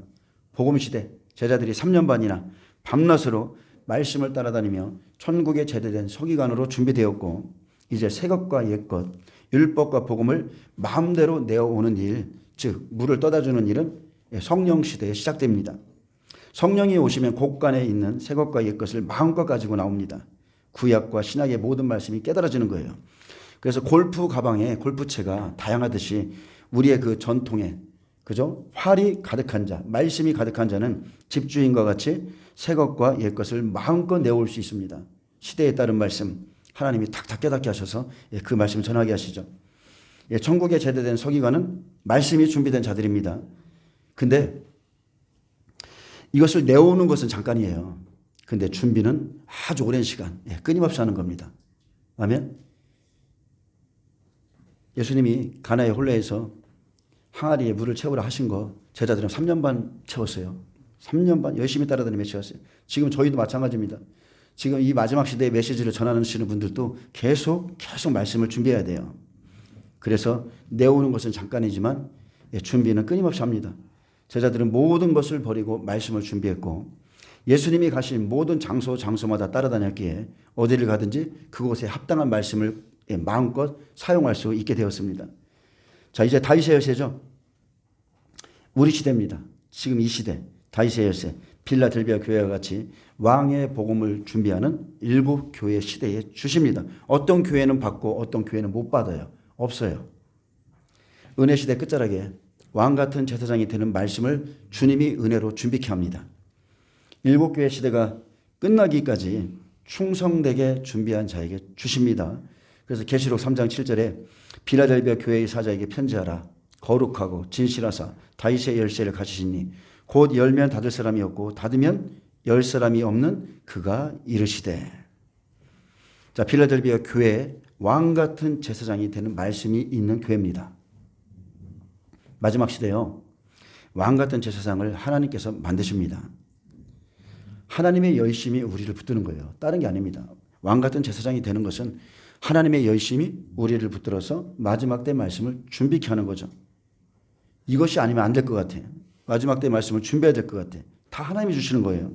복음 시대 제자들이 3년 반이나 밤낮으로 말씀을 따라다니며 천국에 제대된 서기관으로 준비되었고, 이제 새 것과 옛 것, 율법과 복음을 마음대로 내어오는 일, 즉 물을 떠다주는 일은 성령 시대에 시작됩니다. 성령이 오시면 곳간에 있는 새 것과 옛 것을 마음껏 가지고 나옵니다. 구약과 신약의 모든 말씀이 깨달아지는 거예요. 그래서 골프 가방에 골프채가 다양하듯이 우리의 그 전통에, 그죠? 활이 가득한 자, 말씀이 가득한 자는 집주인과 같이 새 것과 옛 것을 마음껏 내올 수 있습니다. 시대에 따른 말씀 하나님이 탁탁 깨닫게 하셔서 그 말씀을 전하게 하시죠. 천국에 제대된 서기관은 말씀이 준비된 자들입니다. 근데 이것을 내오는 것은 잠깐이에요. 근데 준비는 아주 오랜 시간, 끊임없이 하는 겁니다. 아멘. 예수님이 가나의 혼례에서 항아리에 물을 채우라 하신 거 제자들은 3년 반 채웠어요. 3년 반 열심히 따라다니며 채웠어요. 지금 저희도 마찬가지입니다. 지금 이 마지막 시대의 메시지를 전하시는 분들도 계속 말씀을 준비해야 돼요. 그래서 내오는 것은 잠깐이지만 준비는 끊임없이 합니다. 제자들은 모든 것을 버리고 말씀을 준비했고, 예수님이 가신 모든 장소마다 따라다녔기에 어디를 가든지 그곳에 합당한 말씀을 마음껏 사용할 수 있게 되었습니다. 자, 이제 다윗의 열쇠죠. 우리 시대입니다. 지금 이 시대 다윗의 열쇠, 필라델비아 교회와 같이 왕의 복음을 준비하는 7 교회 시대에 주십니다. 어떤 교회는 받고 어떤 교회는 못 받아요. 없어요. 은혜 시대 끝자락에 왕 같은 제사장이 되는 말씀을 주님이 은혜로 준비케 합니다. 7 교회 시대가 끝나기까지 충성되게 준비한 자에게 주십니다. 그래서 계시록 3장 7절에 필라델비아 교회의 사자에게 편지하라. 거룩하고 진실하사 다윗의 열쇠를 가지시니 곧 열면 닫을 사람이 없고 닫으면 열 사람이 없는 그가 이르시되. 자, 필라델비아 교회에 왕 같은 제사장이 되는 말씀이 있는 교회입니다. 마지막 시대요. 왕 같은 제사장을 하나님께서 만드십니다. 하나님의 열심이 우리를 붙드는 거예요. 다른 게 아닙니다. 왕 같은 제사장이 되는 것은 하나님의 열심이 우리를 붙들어서 마지막 때 말씀을 준비케 하는 거죠. 이것이 아니면 안 될 것 같아요. 마지막 때 말씀을 준비해야 될 것 같아요. 다 하나님이 주시는 거예요.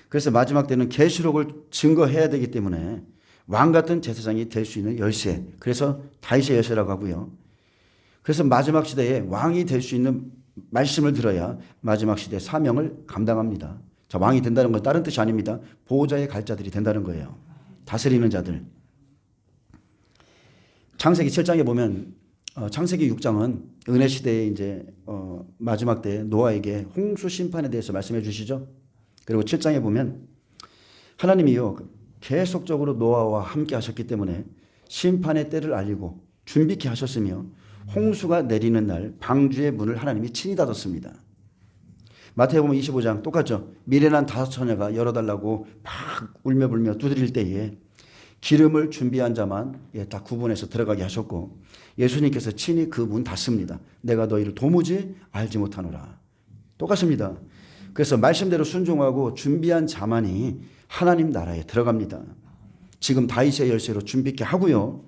그래서 마지막 때는 계시록을 증거해야 되기 때문에 왕 같은 제사장이 될 수 있는 열쇠. 그래서 다윗의 열쇠라고 하고요. 그래서 마지막 시대에 왕이 될 수 있는 말씀을 들어야 마지막 시대 사명을 감당합니다. 자, 왕이 된다는 건 다른 뜻이 아닙니다. 보호자의 갈 자들이 된다는 거예요. 다스리는 자들. 창세기 7장에 보면 창세기 6장은 은혜 시대에 이제 마지막 때 노아에게 홍수 심판에 대해서 말씀해 주시죠. 그리고 7장에 보면 하나님이요 계속적으로 노아와 함께 하셨기 때문에 심판의 때를 알리고 준비케 하셨으며 홍수가 내리는 날 방주의 문을 하나님이 친히 닫았습니다. 마태복음 25장 똑같죠. 미련한 5처녀가 열어달라고 막 울며불며 두드릴 때에 기름을 준비한 자만 다 구분해서 들어가게 하셨고 예수님께서 친히 그 문 닫습니다. 내가 너희를 도무지 알지 못하노라. 똑같습니다. 그래서 말씀대로 순종하고 준비한 자만이 하나님 나라에 들어갑니다. 지금 다윗의 열쇠로 준비케 하고요.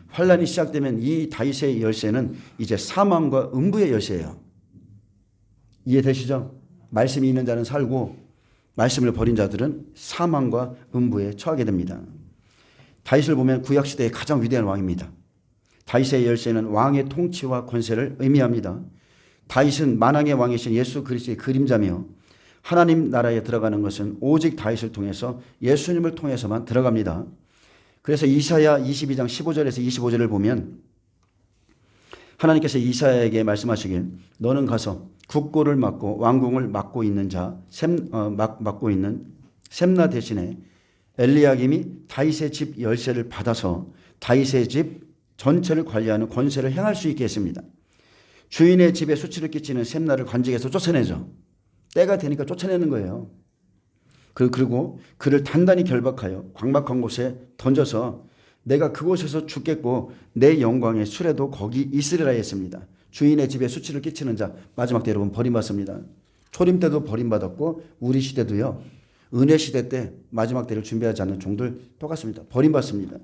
환란이 시작되면 이 다윗의 열쇠는 이제 사망과 음부의 열쇠예요. 이해되시죠? 말씀이 있는 자는 살고 말씀을 버린 자들은 사망과 음부에 처하게 됩니다. 다윗을 보면 구약시대의 가장 위대한 왕입니다. 다윗의 열쇠는 왕의 통치와 권세를 의미합니다. 다윗은 만왕의 왕이신 예수 그리스도의 그림자며 하나님 나라에 들어가는 것은 오직 다윗을 통해서 예수님을 통해서만 들어갑니다. 그래서 이사야 22장 15절에서 25절을 보면 하나님께서 이사야에게 말씀하시길 너는 가서 국고를 맡고 왕궁을 맡고 있는 맡고 있는 셈나 대신에 엘리야김이 다윗의 집 열쇠를 받아서 다윗의 집 전체를 관리하는 권세를 행할 수 있게 했습니다. 주인의 집에 수치를 끼치는 셈나를 관직에서 쫓아내죠. 때가 되니까 쫓아내는 거예요. 그리고 그를 단단히 결박하여 광박한 곳에 던져서 내가 그곳에서 죽겠고 내 영광의 수레도 거기 있으리라 했습니다. 주인의 집에 수치를 끼치는 자 마지막 때 여러분 버림받습니다. 초림 때도 버림받았고 우리 시대도요. 은혜 시대 때 마지막 때를 준비하지 않는 종들 똑같습니다. 버림받습니다.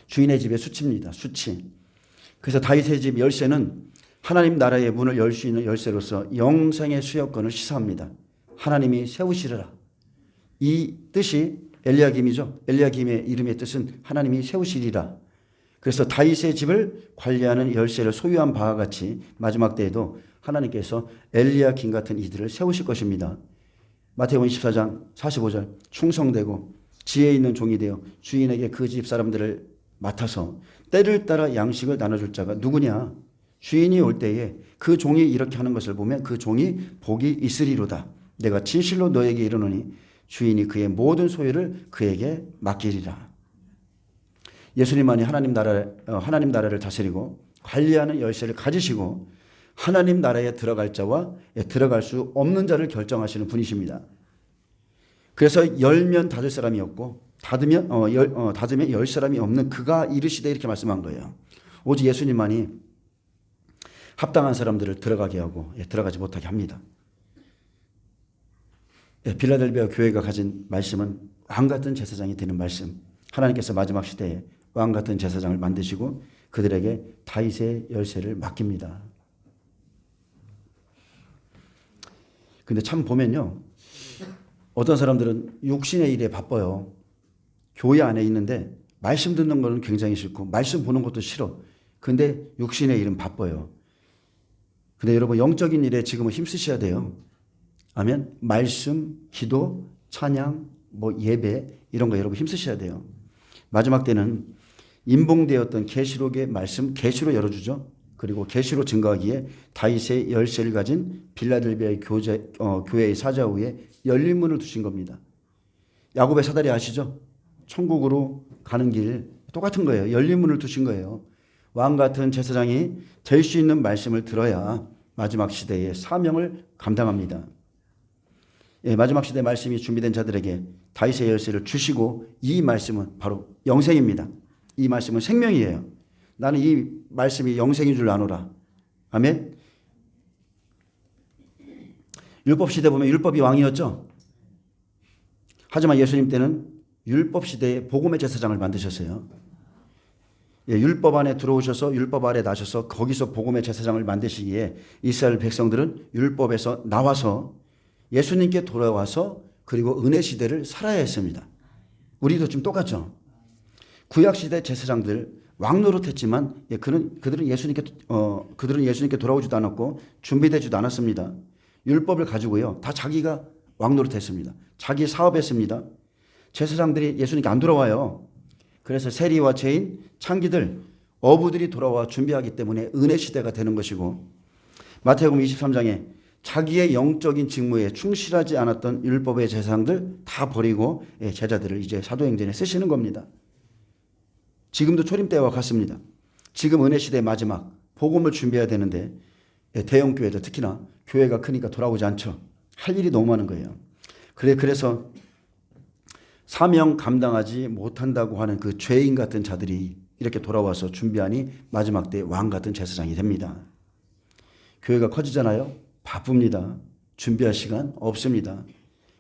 주인의 집에 수치입니다. 수치. 그래서 다윗의 집 열쇠는 하나님 나라의 문을 열 수 있는 열쇠로서 영생의 수여권을 시사합니다. 하나님이 세우시리라. 이 뜻이 엘리야김이죠. 엘리야김의 이름의 뜻은 하나님이 세우시리라. 그래서 다윗의 집을 관리하는 열쇠를 소유한 바와 같이 마지막 때에도 하나님께서 엘리야김 같은 이들을 세우실 것입니다. 마태복음 24장 45절 충성되고 지혜 있는 종이 되어 주인에게 그 집 사람들을 맡아서 때를 따라 양식을 나눠줄 자가 누구냐. 주인이 올 때에 그 종이 이렇게 하는 것을 보면 그 종이 복이 있으리로다. 내가 진실로 너에게 이르노니 주인이 그의 모든 소유를 그에게 맡기리라. 예수님만이 하나님 나라를 다스리고 관리하는 열쇠를 가지시고 하나님 나라에 들어갈 자와 들어갈 수 없는 자를 결정하시는 분이십니다. 그래서 열면 닫을 사람이 없고 닫으면 열 사람이 없는 그가 이르시되 이렇게 말씀한 거예요. 오직 예수님만이 합당한 사람들을 들어가게 하고 들어가지 못하게 합니다. 빌라델비아 교회가 가진 말씀은 왕 같은 제사장이 되는 말씀. 하나님께서 마지막 시대에 왕 같은 제사장을 만드시고 그들에게 다윗의 열쇠를 맡깁니다. 근데 참 보면요. 어떤 사람들은 육신의 일에 바빠요. 교회 안에 있는데 말씀 듣는 거는 굉장히 싫고 말씀 보는 것도 싫어. 근데 육신의 일은 바빠요. 근데 여러분 영적인 일에 지금은 힘쓰셔야 돼요. 아멘. 말씀, 기도, 찬양, 예배 이런 거 여러분 힘쓰셔야 돼요. 마지막 때는 인봉되었던 계시록의 말씀 계시로 열어주죠. 그리고 계시로 증거하기에 다윗의 열쇠를 가진 빌라델비아의 교회의 사자후에 열린 문을 두신 겁니다. 야곱의 사다리 아시죠? 천국으로 가는 길 똑같은 거예요. 열린 문을 두신 거예요. 왕 같은 제사장이 될 수 있는 말씀을 들어야 마지막 시대의 사명을 감당합니다. 마지막 시대 말씀이 준비된 자들에게 다윗의 열쇠를 주시고 이 말씀은 바로 영생입니다. 이 말씀은 생명이에요. 나는 이 말씀이 영생인 줄 아노라. 아멘. 율법 시대 보면 율법이 왕이었죠. 하지만 예수님 때는 율법 시대에 복음의 제사장을 만드셨어요. 율법 안에 들어오셔서 율법 아래 나셔서 거기서 복음의 제사장을 만드시기에 이스라엘 백성들은 율법에서 나와서 예수님께 돌아와서 그리고 은혜 시대를 살아야 했습니다. 우리도 지금 똑같죠. 구약 시대 제사장들 왕노릇했지만 그들은 예수님께 돌아오지도 않았고 준비되지도 않았습니다. 율법을 가지고요 다 자기가 왕노릇했습니다. 자기 사업했습니다. 제사장들이 예수님께 안 돌아와요. 그래서 세리와 죄인, 창기들, 어부들이 돌아와 준비하기 때문에 은혜 시대가 되는 것이고, 마태복음 23장에 자기의 영적인 직무에 충실하지 않았던 율법의 제사장들 다 버리고 제자들을 이제 사도행전에 쓰시는 겁니다. 지금도 초림 때와 같습니다. 지금 은혜 시대의 마지막 복음을 준비해야 되는데 대형 교회도 특히나 교회가 크니까 돌아오지 않죠. 할 일이 너무 많은 거예요. 그래서 사명 감당하지 못한다고 하는 그 죄인 같은 자들이 이렇게 돌아와서 준비하니 마지막 때 왕 같은 제사장이 됩니다. 교회가 커지잖아요. 바쁩니다. 준비할 시간 없습니다.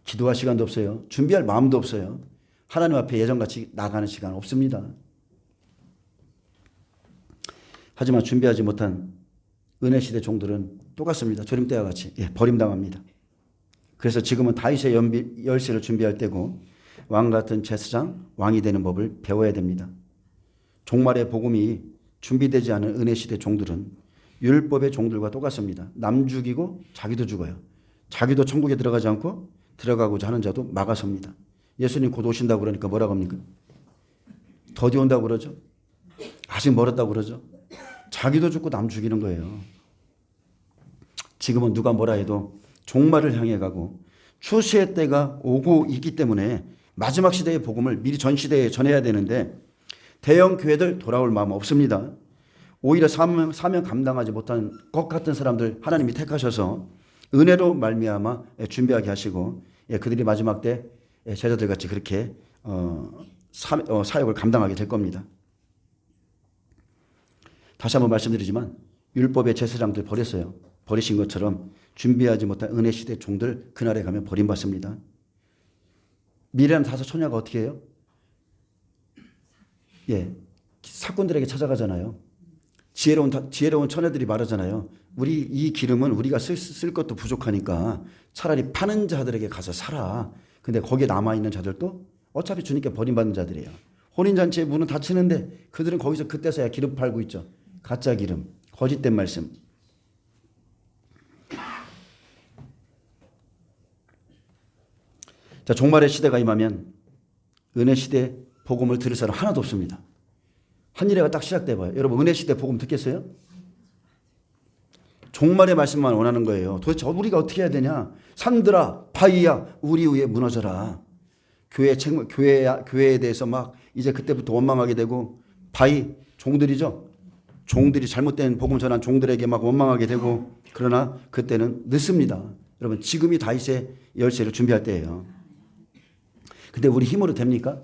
기도할 시간도 없어요. 준비할 마음도 없어요. 하나님 앞에 예전같이 나가는 시간 없습니다. 하지만 준비하지 못한 은혜 시대 종들은 똑같습니다. 조림 때와 같이 버림당합니다. 그래서 지금은 다윗의 열쇠를 준비할 때고 왕 같은 제사장, 왕이 되는 법을 배워야 됩니다. 종말의 복음이 준비되지 않은 은혜 시대 종들은 율법의 종들과 똑같습니다. 남 죽이고 자기도 죽어요. 자기도 천국에 들어가지 않고 들어가고자 하는 자도 막아섭니다. 예수님 곧 오신다고 그러니까 뭐라고 합니까? 더디 온다고 그러죠. 아직 멀었다고 그러죠. 자기도 죽고 남 죽이는 거예요. 지금은 누가 뭐라 해도 종말을 향해 가고 추수의 때가 오고 있기 때문에 마지막 시대의 복음을 미리 전 시대에 전해야 되는데 대형 교회들 돌아올 마음 없습니다. 오히려 사명 감당하지 못한 것 같은 사람들 하나님이 택하셔서 은혜로 말미암아 준비하게 하시고 그들이 마지막 때 제자들 같이 그렇게 사역을 감당하게 될 겁니다. 다시 한번 말씀드리지만 율법의 제사장들 버렸어요. 버리신 것처럼 준비하지 못한 은혜 시대 종들 그날에 가면 버림받습니다. 미래는 다섯 처녀가 어떻게 해요? 사꾼들에게 찾아가잖아요. 지혜로운 처녀들이 말하잖아요. 우리 이 기름은 우리가 쓸 것도 부족하니까 차라리 파는 자들에게 가서 사라. 근데 거기에 남아있는 자들도 어차피 주님께 버림받는 자들이에요. 혼인잔치에 문은 닫히는데 그들은 거기서 그때서야 기름 팔고 있죠. 가짜 기름, 거짓된 말씀. 자, 종말의 시대가 임하면 은혜 시대 복음을 들을 사람 하나도 없습니다. 한 일회가 딱 시작돼봐요. 여러분 은혜 시대 복음 듣겠어요? 종말의 말씀만 원하는 거예요. 도대체 우리가 어떻게 해야 되냐? 산들아, 바위야, 우리 위에 무너져라. 교회에 대해서 막 이제 그때부터 원망하게 되고 바위 종들이죠. 종들이 잘못된 복음 전한 종들에게 막 원망하게 되고 그러나 그때는 늦습니다. 여러분 지금이 다윗의 열쇠를 준비할 때예요. 근데 우리 힘으로 됩니까?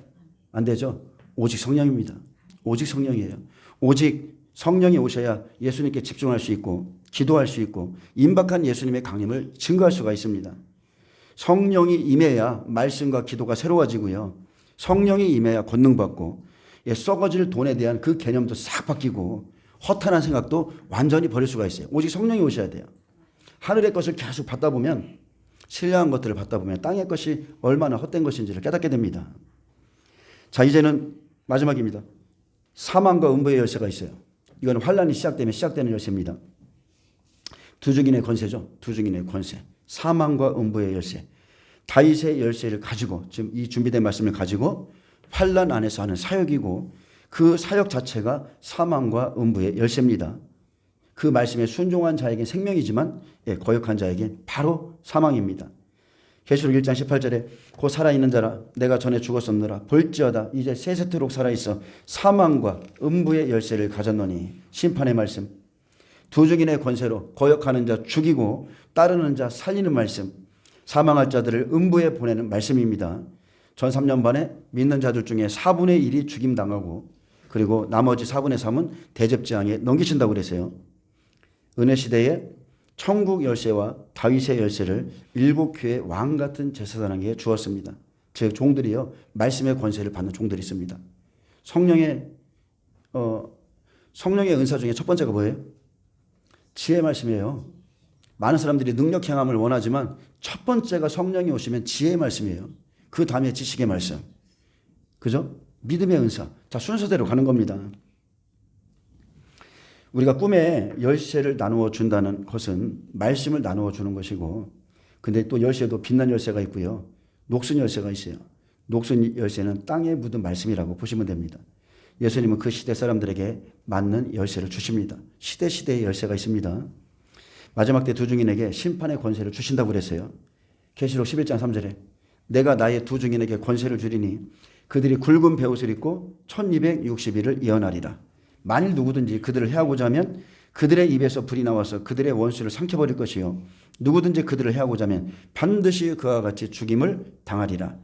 안 되죠. 오직 성령입니다. 오직 성령이에요. 오직 성령이 오셔야 예수님께 집중할 수 있고 기도할 수 있고 임박한 예수님의 강림을 증거할 수가 있습니다. 성령이 임해야 말씀과 기도가 새로워지고요. 성령이 임해야 권능받고 썩어질 돈에 대한 그 개념도 싹 바뀌고 허탄한 생각도 완전히 버릴 수가 있어요. 오직 성령이 오셔야 돼요. 하늘의 것을 계속 받다 보면 신령한 것들을 받다 보면 땅의 것이 얼마나 헛된 것인지를 깨닫게 됩니다. 자, 이제는 마지막입니다. 사망과 음부의 열쇠가 있어요. 이거는 환란이 시작되면 시작되는 열쇠입니다. 두 증인의 권세죠. 두 증인의 권세. 사망과 음부의 열쇠. 다윗의 열쇠를 가지고 지금 이 준비된 말씀을 가지고 환란 안에서 하는 사역이고 그 사역 자체가 사망과 음부의 열쇠입니다. 그 말씀에 순종한 자에겐 생명이지만 거역한 자에겐 바로 사망입니다. 계시록 1장 18절에 곧 살아있는 자라 내가 전에 죽었었느라 볼지어다 이제 세세토록 살아있어 사망과 음부의 열쇠를 가졌노니 심판의 말씀. 두 증인의 권세로 거역하는 자 죽이고 따르는 자 살리는 말씀. 사망할 자들을 음부에 보내는 말씀입니다. 전 3년 반에 믿는 자들 중에 4분의 1이 죽임당하고 그리고 나머지 4분의 3은 대접재앙에 넘기신다고 그랬어요. 은혜 시대에 천국 열쇠와 다윗의 열쇠를 일곱 교회 왕 같은 제사장에게 주었습니다. 제 종들이요. 말씀의 권세를 받는 종들이 있습니다. 성령의 은사 중에 첫 번째가 뭐예요? 지혜 말씀이에요. 많은 사람들이 능력 행함을 원하지만 첫 번째가 성령이 오시면 지혜의 말씀이에요. 그 다음에 지식의 말씀. 그죠? 믿음의 은사. 자, 순서대로 가는 겁니다. 우리가 꿈에 열쇠를 나누어 준다는 것은 말씀을 나누어 주는 것이고, 근데 또 열쇠도 빛난 열쇠가 있고요. 녹슨 열쇠가 있어요. 녹슨 열쇠는 땅에 묻은 말씀이라고 보시면 됩니다. 예수님은 그 시대 사람들에게 맞는 열쇠를 주십니다. 시대의 열쇠가 있습니다. 마지막 때 두 증인에게 심판의 권세를 주신다고 그랬어요. 계시록 11장 3절에 내가 나의 두 증인에게 권세를 주리니 그들이 굵은 베옷을 입고 1260일을 예언하리라. 만일 누구든지 그들을 해하고자 하면 그들의 입에서 불이 나와서 그들의 원수를 삼켜버릴 것이요 누구든지 그들을 해하고자 하면 반드시 그와 같이 죽임을 당하리라.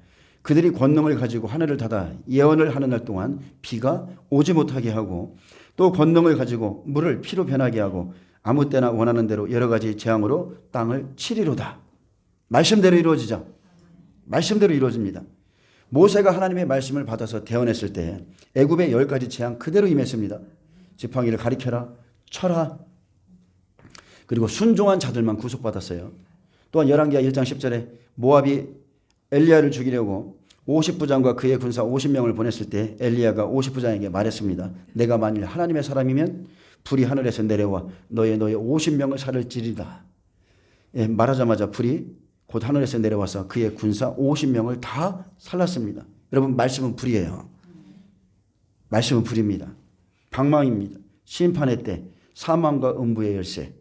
그들이 권능을 가지고 하늘을 닫아 예언을 하는 날 동안 비가 오지 못하게 하고 또 권능을 가지고 물을 피로 변하게 하고 아무 때나 원하는 대로 여러 가지 재앙으로 땅을 치리로다. 말씀대로 이루어지죠. 말씀대로 이루어집니다. 모세가 하나님의 말씀을 받아서 대언했을 때 애굽의 10가지 재앙 그대로 임했습니다. 지팡이를 가리켜라, 쳐라. 그리고 순종한 자들만 구속받았어요. 또한 열왕기하 1장 10절에 모압이 엘리야를 죽이려고 50부장과 그의 군사 50명을 보냈을 때 엘리야가 50부장에게 말했습니다. 내가 만일 하나님의 사람이면 불이 하늘에서 내려와 너의 50명을 살을지리다. 예, 말하자마자 불이 곧 하늘에서 내려와서 그의 군사 50명을 다 살랐습니다. 여러분, 말씀은 불이에요. 말씀은 불입니다. 방망입니다. 심판의 때 사망과 음부의 열쇠.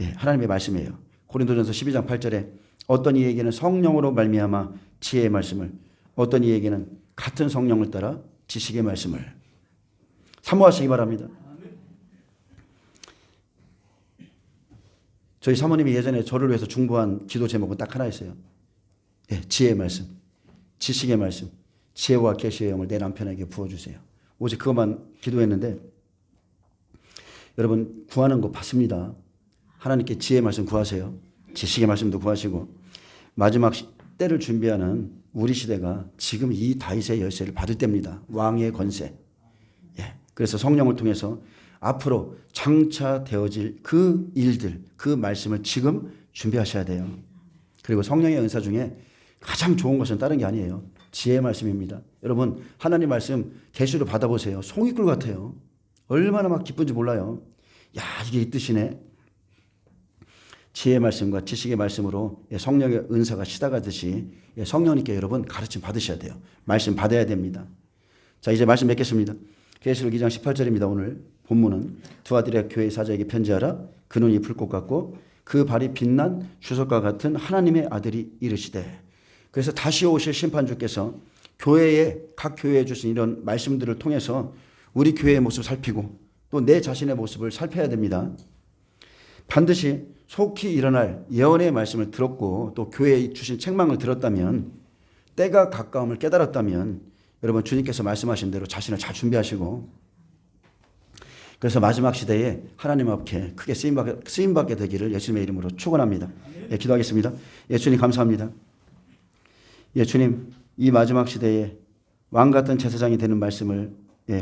예, 하나님의 말씀이에요. 고린도전서 12장 8절에 어떤 이에게는 성령으로 말미암아 지혜의 말씀을, 어떤 이에게는 같은 성령을 따라 지식의 말씀을. 사모하시기 바랍니다. 저희 사모님이 예전에 저를 위해서 중보한 기도 제목은 딱 하나 있어요. 예, 지혜의 말씀, 지식의 말씀, 지혜와 계시의 영을 내 남편에게 부어주세요. 오직 그것만 기도했는데 여러분, 구하는 거 받습니다. 하나님께 지혜의 말씀 구하세요. 지식의 말씀도 구하시고 마지막 때를 준비하는 우리 시대가 지금 이 다윗의 열쇠를 받을 때입니다. 왕의 권세. 예, 그래서 성령을 통해서 앞으로 장차 되어질 그 일들, 그 말씀을 지금 준비하셔야 돼요. 그리고 성령의 은사 중에 가장 좋은 것은 다른 게 아니에요. 지혜의 말씀입니다. 여러분, 하나님 말씀 계시로 받아보세요. 송이꿀 같아요. 얼마나 막 기쁜지 몰라요. 야, 이게 이 뜻이네. 지혜의 말씀과 지식의 말씀으로 성령의 은사가 시다가듯이 성령님께 여러분 가르침 받으셔야 돼요. 말씀 받아야 됩니다. 자, 이제 말씀 맺겠습니다. 계시록 2장 18절입니다. 오늘 본문은 두아디라 교회 사자에게 편지하라. 그 눈이 불꽃 같고 그 발이 빛난 주석과 같은 하나님의 아들이 이르시되. 그래서 다시 오실 심판주께서 각 교회에 주신 이런 말씀들을 통해서 우리 교회의 모습을 살피고 또 내 자신의 모습을 살펴야 됩니다. 반드시 속히 일어날 예언의 말씀을 들었고 또 교회에 주신 책망을 들었다면, 때가 가까움을 깨달았다면 여러분, 주님께서 말씀하신 대로 자신을 잘 준비하시고, 그래서 마지막 시대에 하나님 앞에 크게 쓰임받게 되기를 예수님의 이름으로 축원합니다. 예, 기도하겠습니다. 예, 주님 감사합니다. 예, 주님, 이 마지막 시대에 왕같은 제사장이 되는 말씀을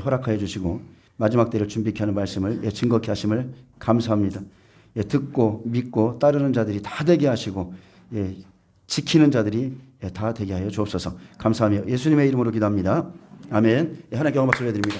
허락하여 주시고 마지막 때를 준비케 하는 말씀을 증거케 하심을 감사합니다. 듣고 믿고 따르는 자들이 다 되게 하시고 지키는 자들이 다 되게 하여 주옵소서. 감사하며 예수님의 이름으로 기도합니다. 아멘. 하나님께 영광 박수를 드립니다.